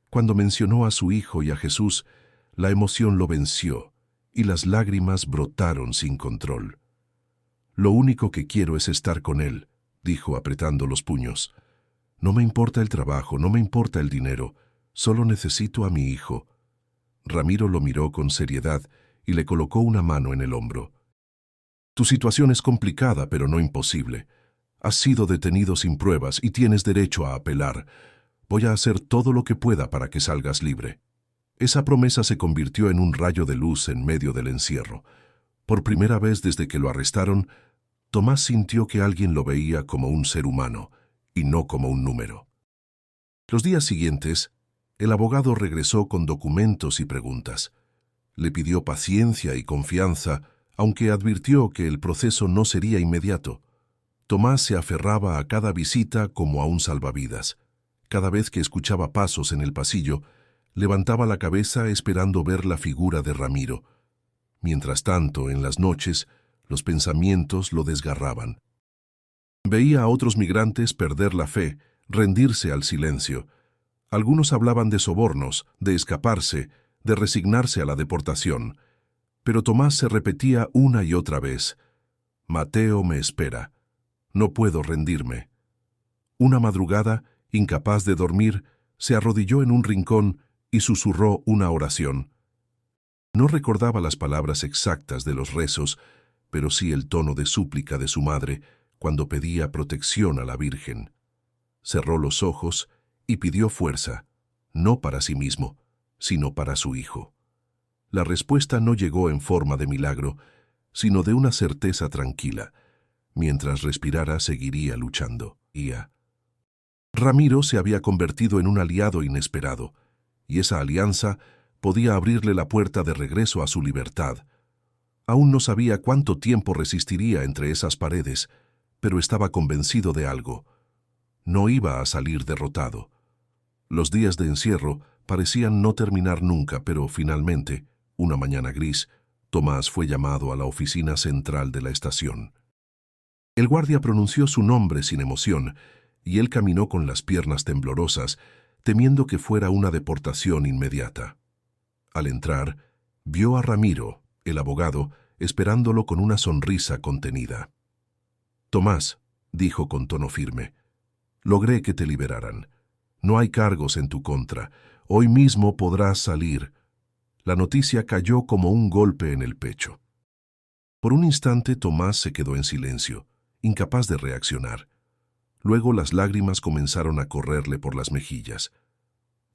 Cuando mencionó a su hijo y a Jesús, la emoción lo venció y las lágrimas brotaron sin control. Lo único que quiero es estar con él, dijo apretando los puños. No me importa el trabajo, no me importa el dinero, solo necesito a mi hijo. Ramiro lo miró con seriedad y le colocó una mano en el hombro. Tu situación es complicada, pero no imposible. Has sido detenido sin pruebas y tienes derecho a apelar. Voy a hacer todo lo que pueda para que salgas libre. Esa promesa se convirtió en un rayo de luz en medio del encierro. Por primera vez desde que lo arrestaron, Tomás sintió que alguien lo veía como un ser humano y no como un número. Los días siguientes, el abogado regresó con documentos y preguntas. Le pidió paciencia y confianza, aunque advirtió que el proceso no sería inmediato. Tomás se aferraba a cada visita como a un salvavidas. Cada vez que escuchaba pasos en el pasillo, levantaba la cabeza esperando ver la figura de Ramiro. Mientras tanto, en las noches, los pensamientos lo desgarraban. Veía a otros migrantes perder la fe, rendirse al silencio. Algunos hablaban de sobornos, de escaparse, de resignarse a la deportación. Pero Tomás se repetía una y otra vez: Mateo me espera. No puedo rendirme. Una madrugada, incapaz de dormir, se arrodilló en un rincón y susurró una oración. No recordaba las palabras exactas de los rezos, pero sí el tono de súplica de su madre cuando pedía protección a la Virgen. Cerró los ojos y pidió fuerza, no para sí mismo, sino para su hijo. La respuesta no llegó en forma de milagro, sino de una certeza tranquila. Mientras respirara, seguiría luchando. Ramiro se había convertido en un aliado inesperado, y esa alianza podía abrirle la puerta de regreso a su libertad. Aún no sabía cuánto tiempo resistiría entre esas paredes, pero estaba convencido de algo: no iba a salir derrotado. Los días de encierro parecían no terminar nunca, pero finalmente, una mañana gris, Tomás fue llamado a la oficina central de la estación. El guardia pronunció su nombre sin emoción, y él caminó con las piernas temblorosas, temiendo que fuera una deportación inmediata. Al entrar, vio a Ramiro, el abogado, esperándolo con una sonrisa contenida. «Tomás», dijo con tono firme, «logré que te liberaran. No hay cargos en tu contra. Hoy mismo podrás salir». La noticia cayó como un golpe en el pecho. Por un instante Tomás se quedó en silencio, incapaz de reaccionar. Luego las lágrimas comenzaron a correrle por las mejillas.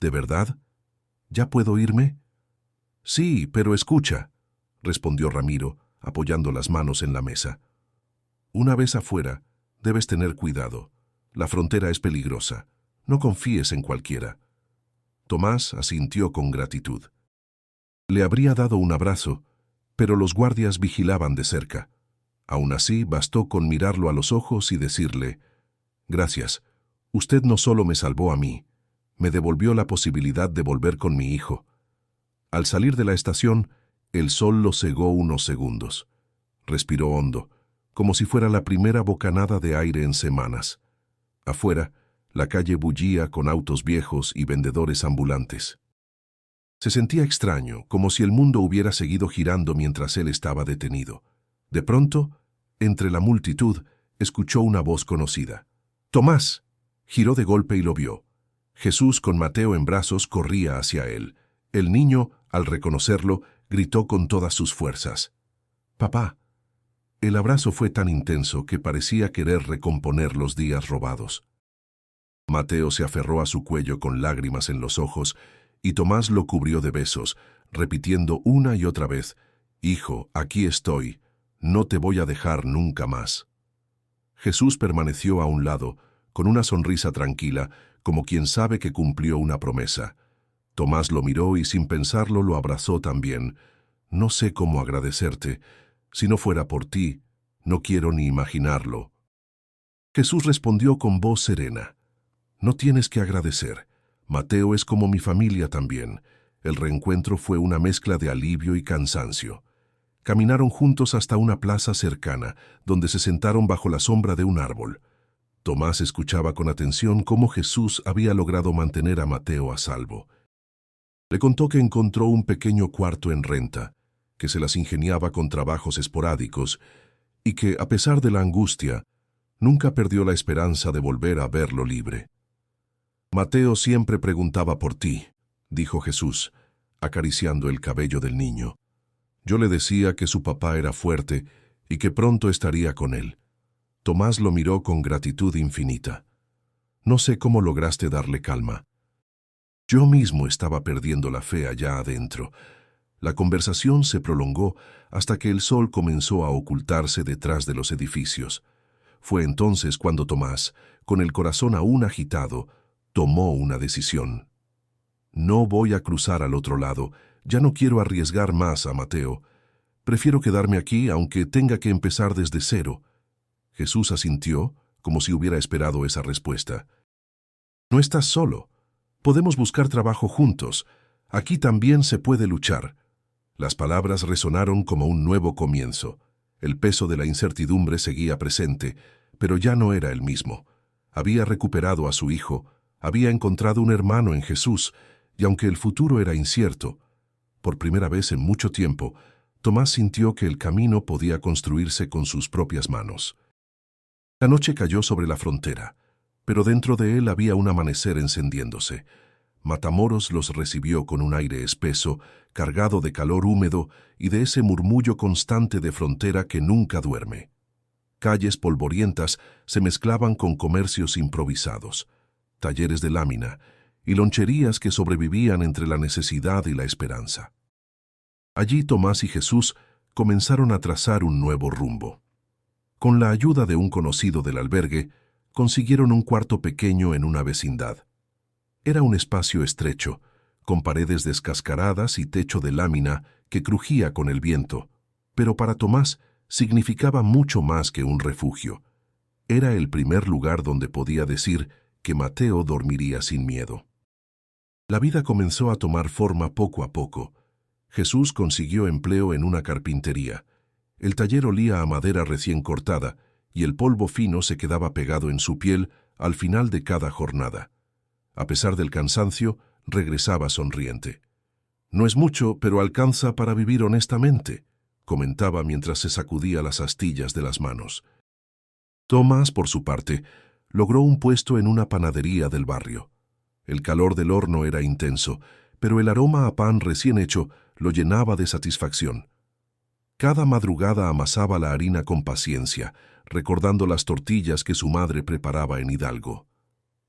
«¿De verdad? ¿Ya puedo irme?» «Sí, pero escucha», respondió Ramiro, apoyando las manos en la mesa. «Una vez afuera, debes tener cuidado. La frontera es peligrosa. No confíes en cualquiera». Tomás asintió con gratitud. Le habría dado un abrazo, pero los guardias vigilaban de cerca. Aún así, bastó con mirarlo a los ojos y decirle: «Gracias. Usted no solo me salvó a mí, me devolvió la posibilidad de volver con mi hijo». Al salir de la estación, el sol lo cegó unos segundos. Respiró hondo, como si fuera la primera bocanada de aire en semanas. Afuera, la calle bullía con autos viejos y vendedores ambulantes. Se sentía extraño, como si el mundo hubiera seguido girando mientras él estaba detenido. De pronto, entre la multitud, escuchó una voz conocida. «¡Tomás!». Giró de golpe y lo vio. Jesús, con Mateo en brazos, corría hacia él. El niño, al reconocerlo, gritó con todas sus fuerzas: «¡Papá!». El abrazo fue tan intenso que parecía querer recomponer los días robados. Mateo se aferró a su cuello con lágrimas en los ojos y Tomás lo cubrió de besos, repitiendo una y otra vez: «Hijo, aquí estoy, no te voy a dejar nunca más». Jesús permaneció a un lado, con una sonrisa tranquila, como quien sabe que cumplió una promesa. Tomás lo miró y sin pensarlo lo abrazó también. «No sé cómo agradecerte. Si no fuera por ti, no quiero ni imaginarlo». Jesús respondió con voz serena: «No tienes que agradecer. Mateo es como mi familia también». El reencuentro fue una mezcla de alivio y cansancio. Caminaron juntos hasta una plaza cercana, donde se sentaron bajo la sombra de un árbol. Tomás escuchaba con atención cómo Jesús había logrado mantener a Mateo a salvo. Le contó que encontró un pequeño cuarto en renta, que se las ingeniaba con trabajos esporádicos y que, a pesar de la angustia, nunca perdió la esperanza de volver a verlo libre. «Mateo siempre preguntaba por ti», dijo Jesús, acariciando el cabello del niño. «Yo le decía que su papá era fuerte y que pronto estaría con él». Tomás lo miró con gratitud infinita. «No sé cómo lograste darle calma». Yo mismo estaba perdiendo la fe allá adentro. La conversación se prolongó hasta que el sol comenzó a ocultarse detrás de los edificios. Fue entonces cuando Tomás, con el corazón aún agitado, tomó una decisión. «No voy a cruzar al otro lado. Ya no quiero arriesgar más a Mateo. Prefiero quedarme aquí aunque tenga que empezar desde cero». Jesús asintió, como si hubiera esperado esa respuesta. «No estás solo. Podemos buscar trabajo juntos. Aquí también se puede luchar». Las palabras resonaron como un nuevo comienzo. El peso de la incertidumbre seguía presente, pero ya no era el mismo. Había recuperado a su hijo, había encontrado un hermano en Jesús, y aunque el futuro era incierto, por primera vez en mucho tiempo, Tomás sintió que el camino podía construirse con sus propias manos. La noche cayó sobre la frontera, pero dentro de él había un amanecer encendiéndose. Matamoros los recibió con un aire espeso, cargado de calor húmedo y de ese murmullo constante de frontera que nunca duerme. Calles polvorientas se mezclaban con comercios improvisados, talleres de lámina y loncherías que sobrevivían entre la necesidad y la esperanza. Allí Tomás y Jesús comenzaron a trazar un nuevo rumbo. Con la ayuda de un conocido del albergue, consiguieron un cuarto pequeño en una vecindad. Era un espacio estrecho, con paredes descascaradas y techo de lámina que crujía con el viento, pero para Tomás significaba mucho más que un refugio. Era el primer lugar donde podía decir que Mateo dormiría sin miedo. La vida comenzó a tomar forma poco a poco. Jesús consiguió empleo en una carpintería. El taller olía a madera recién cortada y el polvo fino se quedaba pegado en su piel al final de cada jornada. A pesar del cansancio, regresaba sonriente. «No es mucho, pero alcanza para vivir honestamente», comentaba mientras se sacudía las astillas de las manos. Tomás, por su parte, logró un puesto en una panadería del barrio. El calor del horno era intenso, pero el aroma a pan recién hecho lo llenaba de satisfacción. Cada madrugada amasaba la harina con paciencia, recordando las tortillas que su madre preparaba en Hidalgo.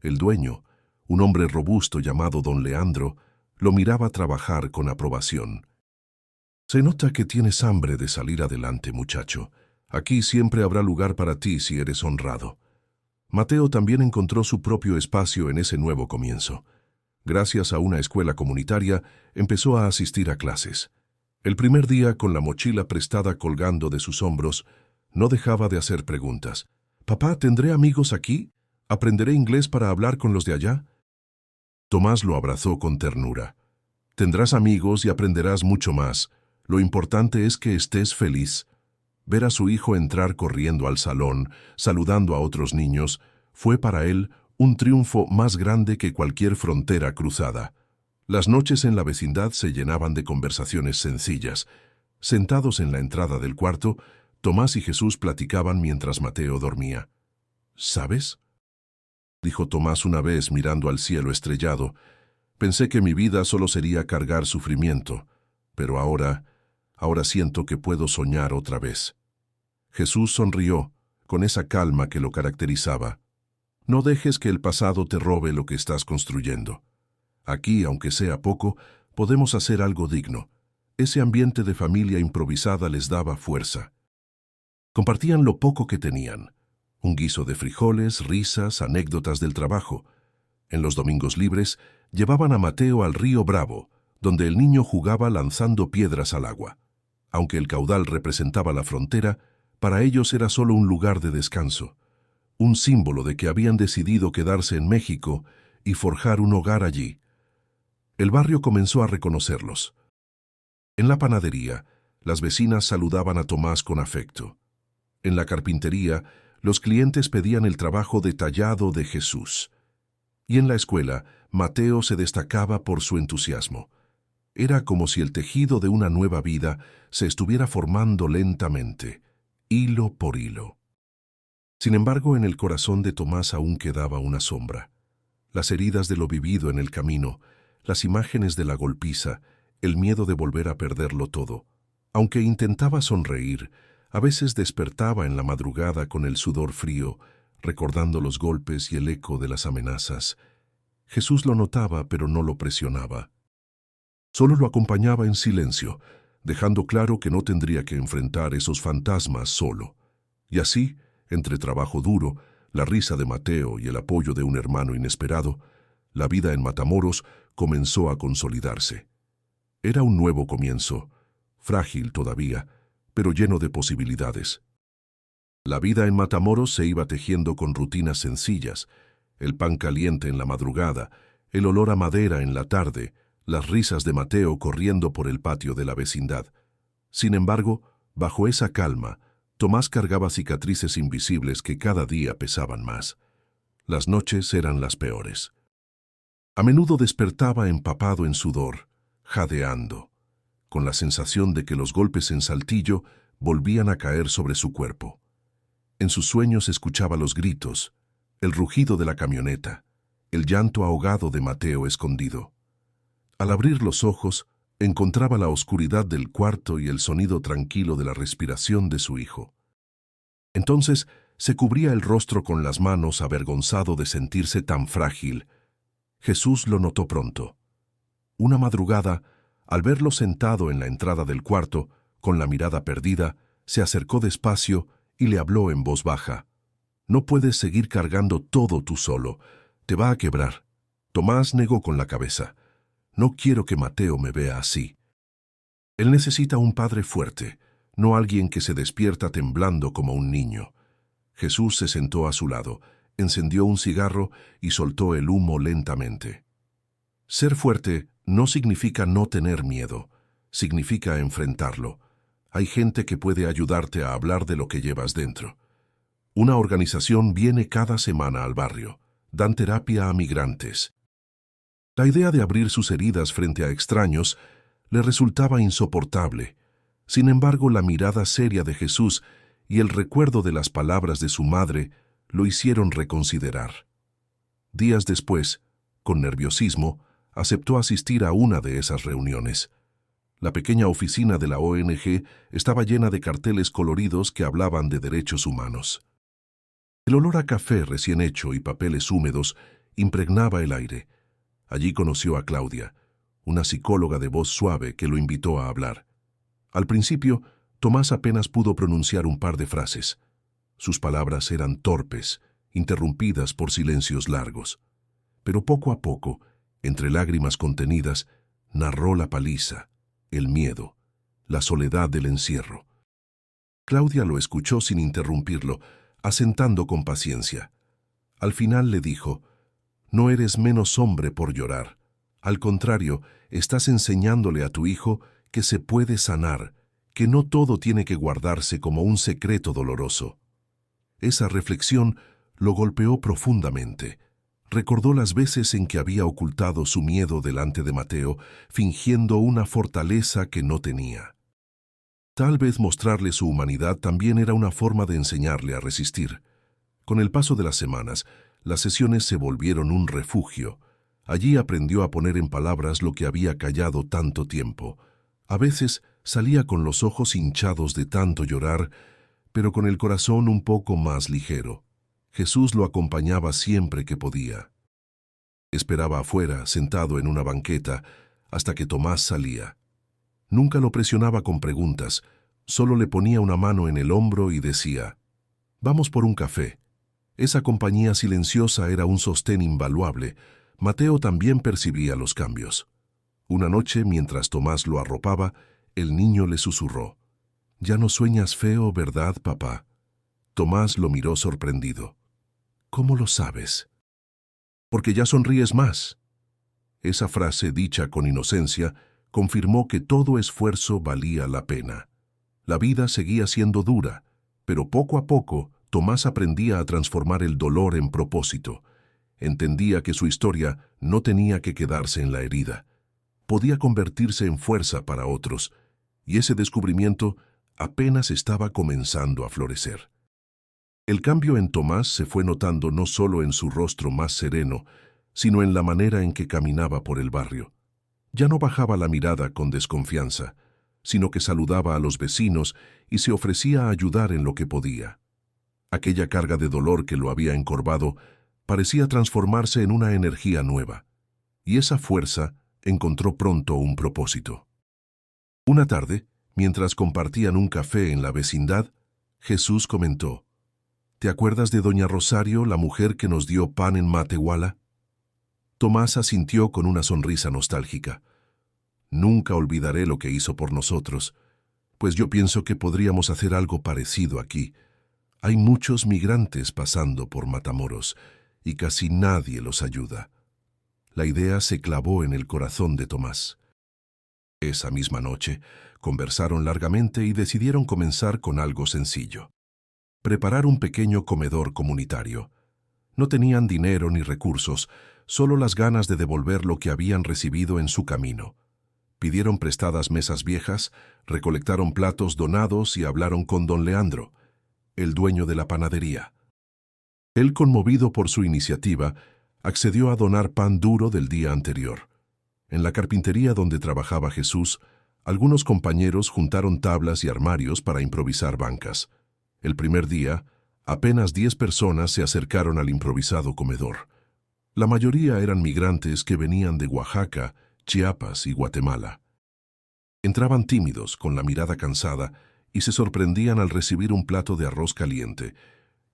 El dueño, un hombre robusto llamado don Leandro, lo miraba trabajar con aprobación. «Se nota que tienes hambre de salir adelante, muchacho. Aquí siempre habrá lugar para ti si eres honrado». Mateo también encontró su propio espacio en ese nuevo comienzo. Gracias a una escuela comunitaria, empezó a asistir a clases. El primer día, con la mochila prestada colgando de sus hombros, no dejaba de hacer preguntas. «Papá, ¿tendré amigos aquí? ¿Aprenderé inglés para hablar con los de allá?» Tomás lo abrazó con ternura. «Tendrás amigos y aprenderás mucho más. Lo importante es que estés feliz». Ver a su hijo entrar corriendo al salón, saludando a otros niños, fue para él un triunfo más grande que cualquier frontera cruzada. Las noches en la vecindad se llenaban de conversaciones sencillas. Sentados en la entrada del cuarto, Tomás y Jesús platicaban mientras Mateo dormía. «¿Sabes?», dijo Tomás una vez mirando al cielo estrellado. «Pensé que mi vida solo sería cargar sufrimiento, pero ahora siento que puedo soñar otra vez». Jesús sonrió, con esa calma que lo caracterizaba. «No dejes que el pasado te robe lo que estás construyendo. Aquí, aunque sea poco, podemos hacer algo digno». Ese ambiente de familia improvisada les daba fuerza. Compartían lo poco que tenían. Un guiso de frijoles, risas, anécdotas del trabajo. En los domingos libres, llevaban a Mateo al río Bravo, donde el niño jugaba lanzando piedras al agua. Aunque el caudal representaba la frontera, para ellos era solo un lugar de descanso, un símbolo de que habían decidido quedarse en México y forjar un hogar allí. El barrio comenzó a reconocerlos. En la panadería, las vecinas saludaban a Tomás con afecto. En la carpintería, los clientes pedían el trabajo detallado de Jesús. Y en la escuela, Mateo se destacaba por su entusiasmo. Era como si el tejido de una nueva vida se estuviera formando lentamente, hilo por hilo. Sin embargo, en el corazón de Tomás aún quedaba una sombra. Las heridas de lo vivido en el camino, las imágenes de la golpiza, el miedo de volver a perderlo todo. Aunque intentaba sonreír, a veces despertaba en la madrugada con el sudor frío, recordando los golpes y el eco de las amenazas. Jesús lo notaba, pero no lo presionaba. Solo lo acompañaba en silencio, dejando claro que no tendría que enfrentar esos fantasmas solo. Y así, entre trabajo duro, la risa de Mateo y el apoyo de un hermano inesperado, la vida en Matamoros comenzó a consolidarse. Era un nuevo comienzo, frágil todavía, pero lleno de posibilidades. La vida en Matamoros se iba tejiendo con rutinas sencillas, el pan caliente en la madrugada, el olor a madera en la tarde, las risas de Mateo corriendo por el patio de la vecindad. Sin embargo, bajo esa calma, Tomás cargaba cicatrices invisibles que cada día pesaban más. Las noches eran las peores. A menudo despertaba empapado en sudor, jadeando, con la sensación de que los golpes en Saltillo volvían a caer sobre su cuerpo. En sus sueños escuchaba los gritos, el rugido de la camioneta, el llanto ahogado de Mateo escondido. Al abrir los ojos, encontraba la oscuridad del cuarto y el sonido tranquilo de la respiración de su hijo. Entonces se cubría el rostro con las manos, avergonzado de sentirse tan frágil. Jesús lo notó pronto. Una madrugada, al verlo sentado en la entrada del cuarto, con la mirada perdida, se acercó despacio y le habló en voz baja. «No puedes seguir cargando todo tú solo. Te va a quebrar». Tomás negó con la cabeza. «No quiero que Mateo me vea así». Él necesita un padre fuerte, no alguien que se despierta temblando como un niño. Jesús se sentó a su lado, encendió un cigarro y soltó el humo lentamente. Ser fuerte no significa no tener miedo, significa enfrentarlo. Hay gente que puede ayudarte a hablar de lo que llevas dentro. Una organización viene cada semana al barrio. Dan terapia a migrantes. La idea de abrir sus heridas frente a extraños le resultaba insoportable. Sin embargo, la mirada seria de Jesús y el recuerdo de las palabras de su madre lo hicieron reconsiderar. Días después, con nerviosismo, aceptó asistir a una de esas reuniones. La pequeña oficina de la ONG estaba llena de carteles coloridos que hablaban de derechos humanos. El olor a café recién hecho y papeles húmedos impregnaba el aire. Allí conoció a Claudia, una psicóloga de voz suave que lo invitó a hablar. Al principio, Tomás apenas pudo pronunciar un par de frases. Sus palabras eran torpes, interrumpidas por silencios largos. Pero poco a poco, entre lágrimas contenidas, narró la paliza, el miedo, la soledad del encierro. Claudia lo escuchó sin interrumpirlo, asentando con paciencia. Al final le dijo: «No eres menos hombre por llorar. Al contrario, estás enseñándole a tu hijo que se puede sanar, que no todo tiene que guardarse como un secreto doloroso». Esa reflexión lo golpeó profundamente. Recordó las veces en que había ocultado su miedo delante de Mateo, fingiendo una fortaleza que no tenía. Tal vez mostrarle su humanidad también era una forma de enseñarle a resistir. Con el paso de las semanas, las sesiones se volvieron un refugio. Allí aprendió a poner en palabras lo que había callado tanto tiempo. A veces salía con los ojos hinchados de tanto llorar, pero con el corazón un poco más ligero. Jesús lo acompañaba siempre que podía. Esperaba afuera, sentado en una banqueta, hasta que Tomás salía. Nunca lo presionaba con preguntas, solo le ponía una mano en el hombro y decía: «Vamos por un café». Esa compañía silenciosa era un sostén invaluable. Mateo también percibía los cambios. Una noche, mientras Tomás lo arropaba, el niño le susurró: «Ya no sueñas feo, ¿verdad, papá?». Tomás lo miró sorprendido. «¿Cómo lo sabes?». «Porque ya sonríes más». Esa frase, dicha con inocencia, confirmó que todo esfuerzo valía la pena. La vida seguía siendo dura, pero poco a poco Tomás aprendía a transformar el dolor en propósito. Entendía que su historia no tenía que quedarse en la herida. Podía convertirse en fuerza para otros, y ese descubrimiento apenas estaba comenzando a florecer. El cambio en Tomás se fue notando no solo en su rostro más sereno, sino en la manera en que caminaba por el barrio. Ya no bajaba la mirada con desconfianza, sino que saludaba a los vecinos y se ofrecía a ayudar en lo que podía. Aquella carga de dolor que lo había encorvado parecía transformarse en una energía nueva, y esa fuerza encontró pronto un propósito. Una tarde, mientras compartían un café en la vecindad, Jesús comentó: «¿Te acuerdas de doña Rosario, la mujer que nos dio pan en Matehuala?». Tomás asintió con una sonrisa nostálgica. «Nunca olvidaré lo que hizo por nosotros, pues yo pienso que podríamos hacer algo parecido aquí. Hay muchos migrantes pasando por Matamoros y casi nadie los ayuda». La idea se clavó en el corazón de Tomás. Esa misma noche, conversaron largamente y decidieron comenzar con algo sencillo: preparar un pequeño comedor comunitario. No tenían dinero ni recursos, solo las ganas de devolver lo que habían recibido en su camino. Pidieron prestadas mesas viejas, recolectaron platos donados y hablaron con don Leandro, el dueño de la panadería. Él, conmovido por su iniciativa, accedió a donar pan duro del día anterior. En la carpintería donde trabajaba Jesús, algunos compañeros juntaron tablas y armarios para improvisar bancas. El primer día, apenas 10 personas se acercaron al improvisado comedor. La mayoría eran migrantes que venían de Oaxaca, Chiapas y Guatemala. Entraban tímidos, con la mirada cansada, y se sorprendían al recibir un plato de arroz caliente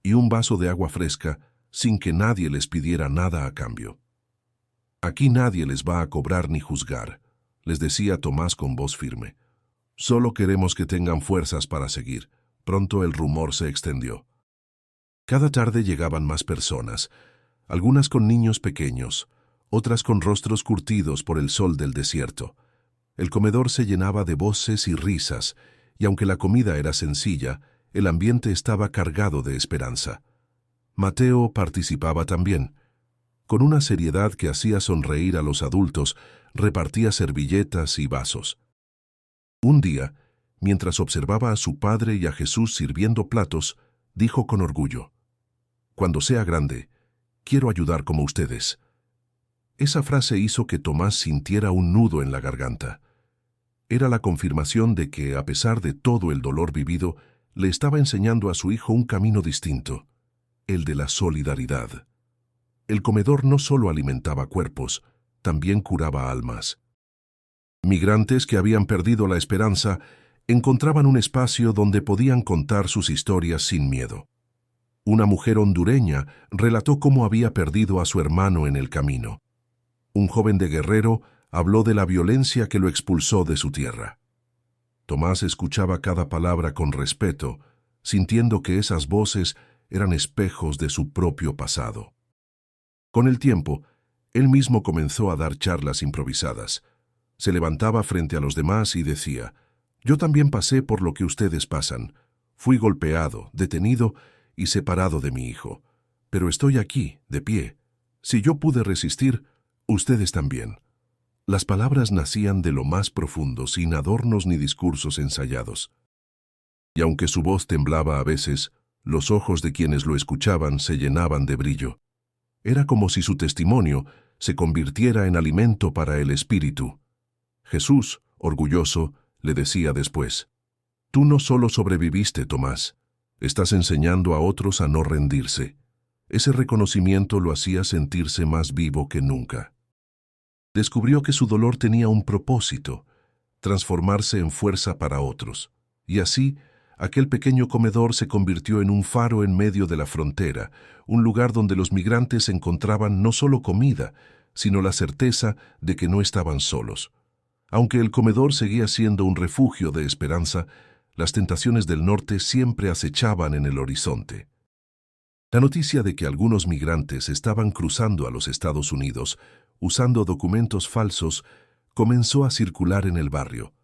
y un vaso de agua fresca sin que nadie les pidiera nada a cambio. «Aquí nadie les va a cobrar ni juzgar», les decía Tomás con voz firme. «Solo queremos que tengan fuerzas para seguir». Pronto el rumor se extendió. Cada tarde llegaban más personas, algunas con niños pequeños, otras con rostros curtidos por el sol del desierto. El comedor se llenaba de voces y risas, y aunque la comida era sencilla, el ambiente estaba cargado de esperanza. Mateo participaba también. Con una seriedad que hacía sonreír a los adultos, repartía servilletas y vasos. Un día, mientras observaba a su padre y a Jesús sirviendo platos, dijo con orgullo: «Cuando sea grande, quiero ayudar como ustedes». Esa frase hizo que Tomás sintiera un nudo en la garganta. Era la confirmación de que, a pesar de todo el dolor vivido, le estaba enseñando a su hijo un camino distinto, el de la solidaridad. El comedor no solo alimentaba cuerpos, también curaba almas. Migrantes que habían perdido la esperanza encontraban un espacio donde podían contar sus historias sin miedo. Una mujer hondureña relató cómo había perdido a su hermano en el camino. Un joven de Guerrero habló de la violencia que lo expulsó de su tierra. Tomás escuchaba cada palabra con respeto, sintiendo que esas voces eran espejos de su propio pasado. Con el tiempo, él mismo comenzó a dar charlas improvisadas. Se levantaba frente a los demás y decía: «Yo también pasé por lo que ustedes pasan. Fui golpeado, detenido y separado de mi hijo. Pero estoy aquí, de pie. Si yo pude resistir, ustedes también». Las palabras nacían de lo más profundo, sin adornos ni discursos ensayados. Y aunque su voz temblaba a veces, los ojos de quienes lo escuchaban se llenaban de brillo. Era como si su testimonio se convirtiera en alimento para el espíritu. Jesús, orgulloso, le decía después: «Tú no solo sobreviviste, Tomás, estás enseñando a otros a no rendirse». Ese reconocimiento lo hacía sentirse más vivo que nunca. Descubrió que su dolor tenía un propósito: transformarse en fuerza para otros. Y así, aquel pequeño comedor se convirtió en un faro en medio de la frontera, un lugar donde los migrantes encontraban no solo comida, sino la certeza de que no estaban solos. Aunque el comedor seguía siendo un refugio de esperanza, las tentaciones del norte siempre acechaban en el horizonte. La noticia de que algunos migrantes estaban cruzando a los Estados Unidos usando documentos falsos comenzó a circular en el barrio.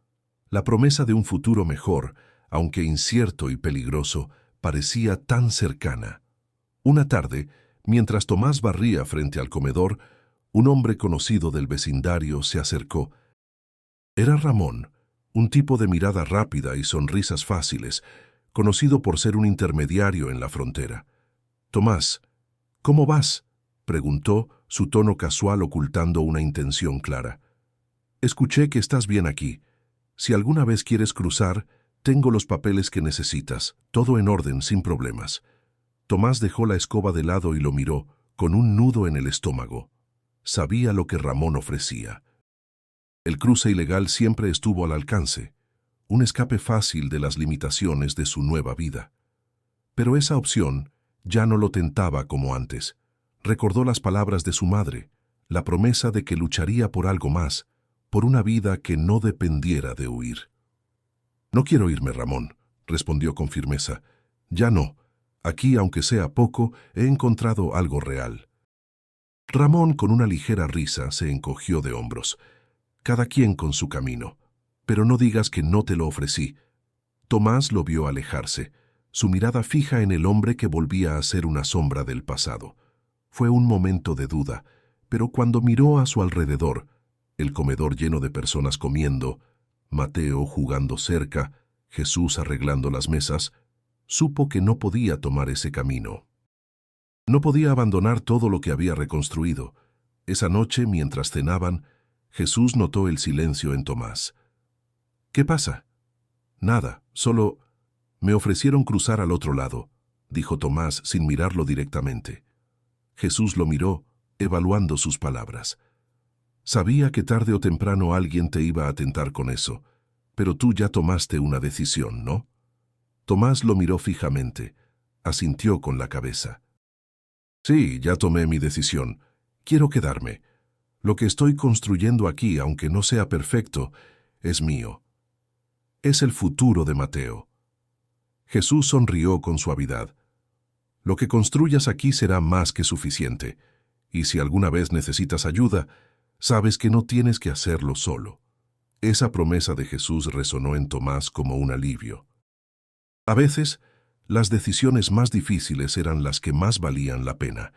La promesa de un futuro mejor, aunque incierto y peligroso, parecía tan cercana. Una tarde, mientras Tomás barría frente al comedor, un hombre conocido del vecindario se acercó. Era Ramón, un tipo de mirada rápida y sonrisas fáciles, conocido por ser un intermediario en la frontera. «Tomás, ¿cómo vas?», preguntó, su tono casual ocultando una intención clara. «Escuché que estás bien aquí. Si alguna vez quieres cruzar, tengo los papeles que necesitas, todo en orden, sin problemas». Tomás dejó la escoba de lado y lo miró, con un nudo en el estómago. Sabía lo que Ramón ofrecía. El cruce ilegal siempre estuvo al alcance, un escape fácil de las limitaciones de su nueva vida. Pero esa opción ya no lo tentaba como antes. Recordó las palabras de su madre, la promesa de que lucharía por algo más, por una vida que no dependiera de huir. «No quiero irme, Ramón», respondió con firmeza. «Ya no. Aquí, aunque sea poco, he encontrado algo real». Ramón, con una ligera risa, se encogió de hombros. «Cada quien con su camino. Pero no digas que no te lo ofrecí». Tomás lo vio alejarse, su mirada fija en el hombre que volvía a ser una sombra del pasado. Fue un momento de duda, pero cuando miró a su alrededor, el comedor lleno de personas comiendo, Mateo jugando cerca, Jesús arreglando las mesas, supo que no podía tomar ese camino. No podía abandonar todo lo que había reconstruido. Esa noche, mientras cenaban, Jesús notó el silencio en Tomás. «¿Qué pasa?» «Nada, solo me ofrecieron cruzar al otro lado», dijo Tomás sin mirarlo directamente. Jesús lo miró, evaluando sus palabras. «Sabía que tarde o temprano alguien te iba a tentar con eso, pero tú ya tomaste una decisión, ¿no?» Tomás lo miró fijamente, asintió con la cabeza. «Sí, ya tomé mi decisión. Quiero quedarme. Lo que estoy construyendo aquí, aunque no sea perfecto, es mío. Es el futuro de Mateo». Jesús sonrió con suavidad. «Lo que construyas aquí será más que suficiente. y si alguna vez necesitas ayuda, sabes que no tienes que hacerlo solo. Esa promesa de Jesús resonó en Tomás como un alivio. A veces, las decisiones más difíciles eran las que más valían la pena,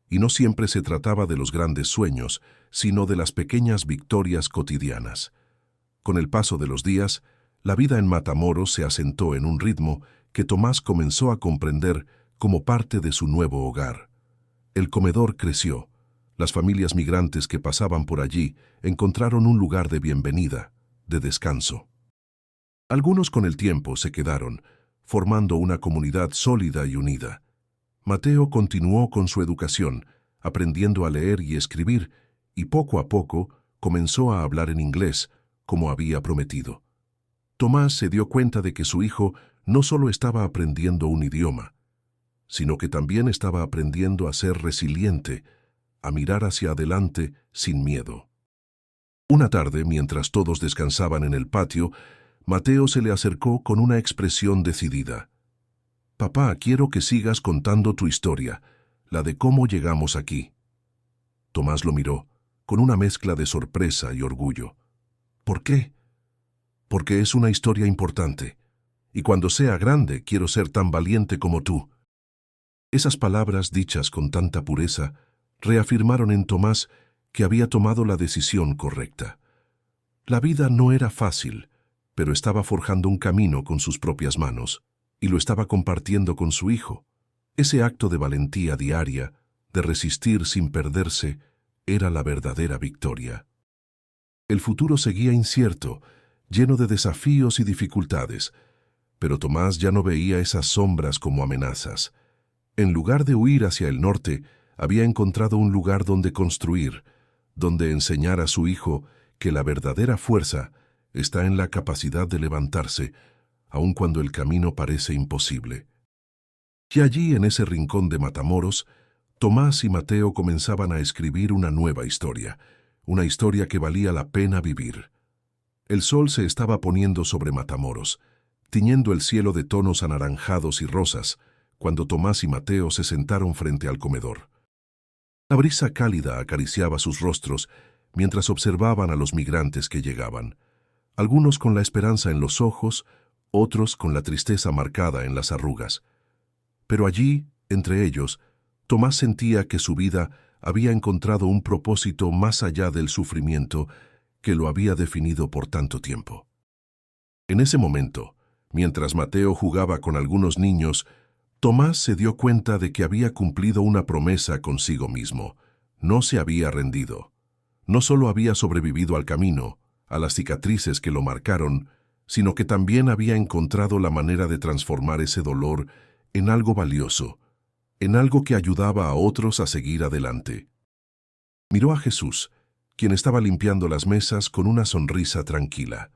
y no siempre se trataba de los grandes sueños, sino de las pequeñas victorias cotidianas. Con el paso de los días, la vida en Matamoros se asentó en un ritmo que Tomás comenzó a comprender como parte de su nuevo hogar. El comedor creció. Las familias migrantes que pasaban por allí encontraron un lugar de bienvenida, de descanso. Algunos con el tiempo se quedaron, formando una comunidad sólida y unida. Mateo continuó con su educación, aprendiendo a leer y escribir, y poco a poco comenzó a hablar en inglés, como había prometido. Tomás se dio cuenta de que su hijo no solo estaba aprendiendo un idioma, sino que también estaba aprendiendo a ser resiliente, a mirar hacia adelante sin miedo. Una tarde, mientras todos descansaban en el patio, Mateo se le acercó con una expresión decidida. «Papá, quiero que sigas contando tu historia, la de cómo llegamos aquí». Tomás lo miró, con una mezcla de sorpresa y orgullo. «¿Por qué?» «Porque es una historia importante, y cuando sea grande quiero ser tan valiente como tú». Esas palabras dichas con tanta pureza reafirmaron en Tomás que había tomado la decisión correcta. La vida no era fácil, pero estaba forjando un camino con sus propias manos, y lo estaba compartiendo con su hijo. Ese acto de valentía diaria, de resistir sin perderse, era la verdadera victoria. El futuro seguía incierto, lleno de desafíos y dificultades, pero Tomás ya no veía esas sombras como amenazas. En lugar de huir hacia el norte, había encontrado un lugar donde construir, donde enseñar a su hijo que la verdadera fuerza está en la capacidad de levantarse, aun cuando el camino parece imposible. Y allí, en ese rincón de Matamoros, Tomás y Mateo comenzaban a escribir una nueva historia, una historia que valía la pena vivir. El sol se estaba poniendo sobre Matamoros, tiñendo el cielo de tonos anaranjados y rosas, cuando Tomás y Mateo se sentaron frente al comedor. La brisa cálida acariciaba sus rostros mientras observaban a los migrantes que llegaban, algunos con la esperanza en los ojos, otros con la tristeza marcada en las arrugas. Pero allí, entre ellos, Tomás sentía que su vida había encontrado un propósito más allá del sufrimiento que lo había definido por tanto tiempo. En ese momento, mientras Mateo jugaba con algunos niños, Tomás se dio cuenta de que había cumplido una promesa consigo mismo. No se había rendido. No solo había sobrevivido al camino, a las cicatrices que lo marcaron, sino que también había encontrado la manera de transformar ese dolor en algo valioso, en algo que ayudaba a otros a seguir adelante. Miró a Jesús, quien estaba limpiando las mesas con una sonrisa tranquila.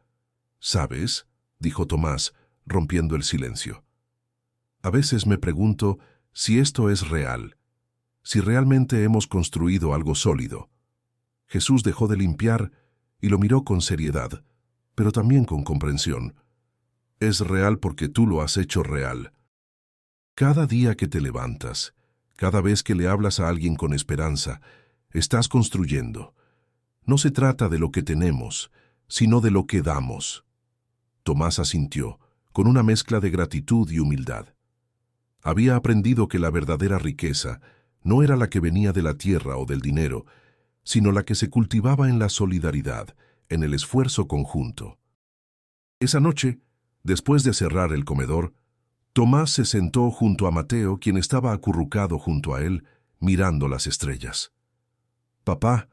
«¿Sabes?», dijo Tomás, rompiendo el silencio. «A veces me pregunto si esto es real, si realmente hemos construido algo sólido». Jesús dejó de limpiar y lo miró con seriedad, pero también con comprensión. «Es real porque tú lo has hecho real. Cada día que te levantas, cada vez que le hablas a alguien con esperanza, estás construyendo. No se trata de lo que tenemos, sino de lo que damos». Tomás asintió, con una mezcla de gratitud y humildad. Había aprendido que la verdadera riqueza no era la que venía de la tierra o del dinero, sino la que se cultivaba en la solidaridad, en el esfuerzo conjunto. Esa noche, después de cerrar el comedor, Tomás se sentó junto a Mateo, quien estaba acurrucado junto a él, mirando las estrellas. «Papá,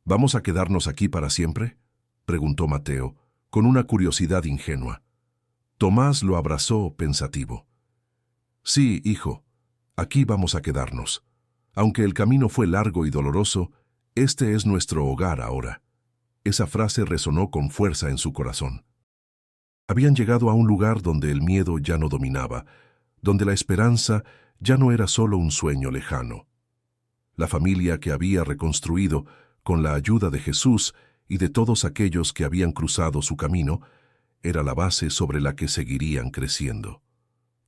¿vamos a quedarnos aquí para siempre?», preguntó Mateo, con una curiosidad ingenua. Tomás lo abrazó pensativo. «Sí, hijo, aquí vamos a quedarnos. Aunque el camino fue largo y doloroso, este es nuestro hogar ahora». Esa frase resonó con fuerza en su corazón. Habían llegado a un lugar donde el miedo ya no dominaba, donde la esperanza ya no era solo un sueño lejano. La familia que había reconstruido, con la ayuda de Jesús y de todos aquellos que habían cruzado su camino, era la base sobre la que seguirían creciendo.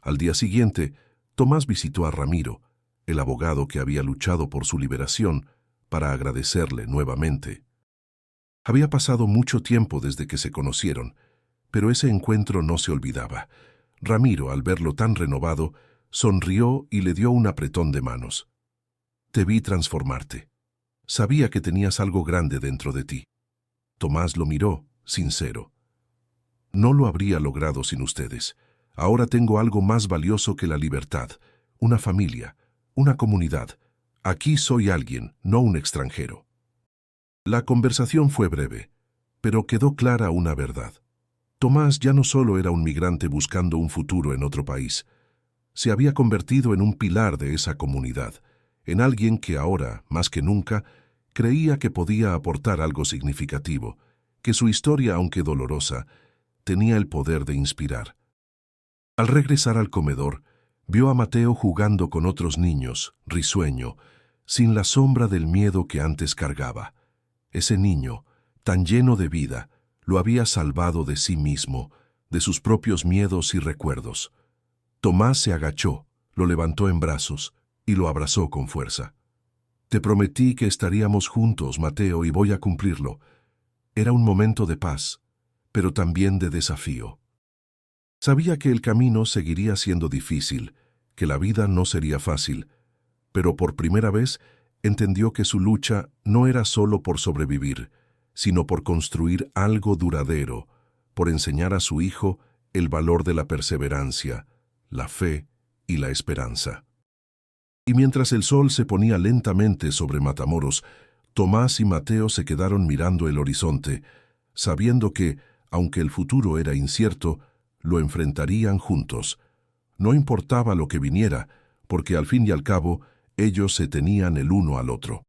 Al día siguiente, Tomás visitó a Ramiro, el abogado que había luchado por su liberación, para agradecerle nuevamente. Había pasado mucho tiempo desde que se conocieron, pero ese encuentro no se olvidaba. Ramiro, al verlo tan renovado, sonrió y le dio un apretón de manos. Te vi transformarte. Sabía que tenías algo grande dentro de ti. Tomás lo miró, sincero. No lo habría logrado sin ustedes. Ahora tengo algo más valioso que la libertad, una familia, una comunidad. Aquí soy alguien, no un extranjero. La conversación fue breve, pero quedó clara una verdad. Tomás ya no solo era un migrante buscando un futuro en otro país, se había convertido en un pilar de esa comunidad, en alguien que ahora, más que nunca, creía que podía aportar algo significativo, que su historia, aunque dolorosa, tenía el poder de inspirar. Al regresar al comedor, vio a Mateo jugando con otros niños, risueño, sin la sombra del miedo que antes cargaba. Ese niño, tan lleno de vida, lo había salvado de sí mismo, de sus propios miedos y recuerdos. Tomás se agachó, lo levantó en brazos y lo abrazó con fuerza. Te prometí que estaríamos juntos, Mateo, y voy a cumplirlo. Era un momento de paz, pero también de desafío. Sabía que el camino seguiría siendo difícil, que la vida no sería fácil, pero por primera vez entendió que su lucha no era solo por sobrevivir, sino por construir algo duradero, por enseñar a su hijo el valor de la perseverancia, la fe y la esperanza. Y mientras el sol se ponía lentamente sobre Matamoros, Tomás y Mateo se quedaron mirando el horizonte, sabiendo que, aunque el futuro era incierto, lo enfrentarían juntos. No importaba lo que viniera, porque al fin y al cabo, ellos se tenían el uno al otro.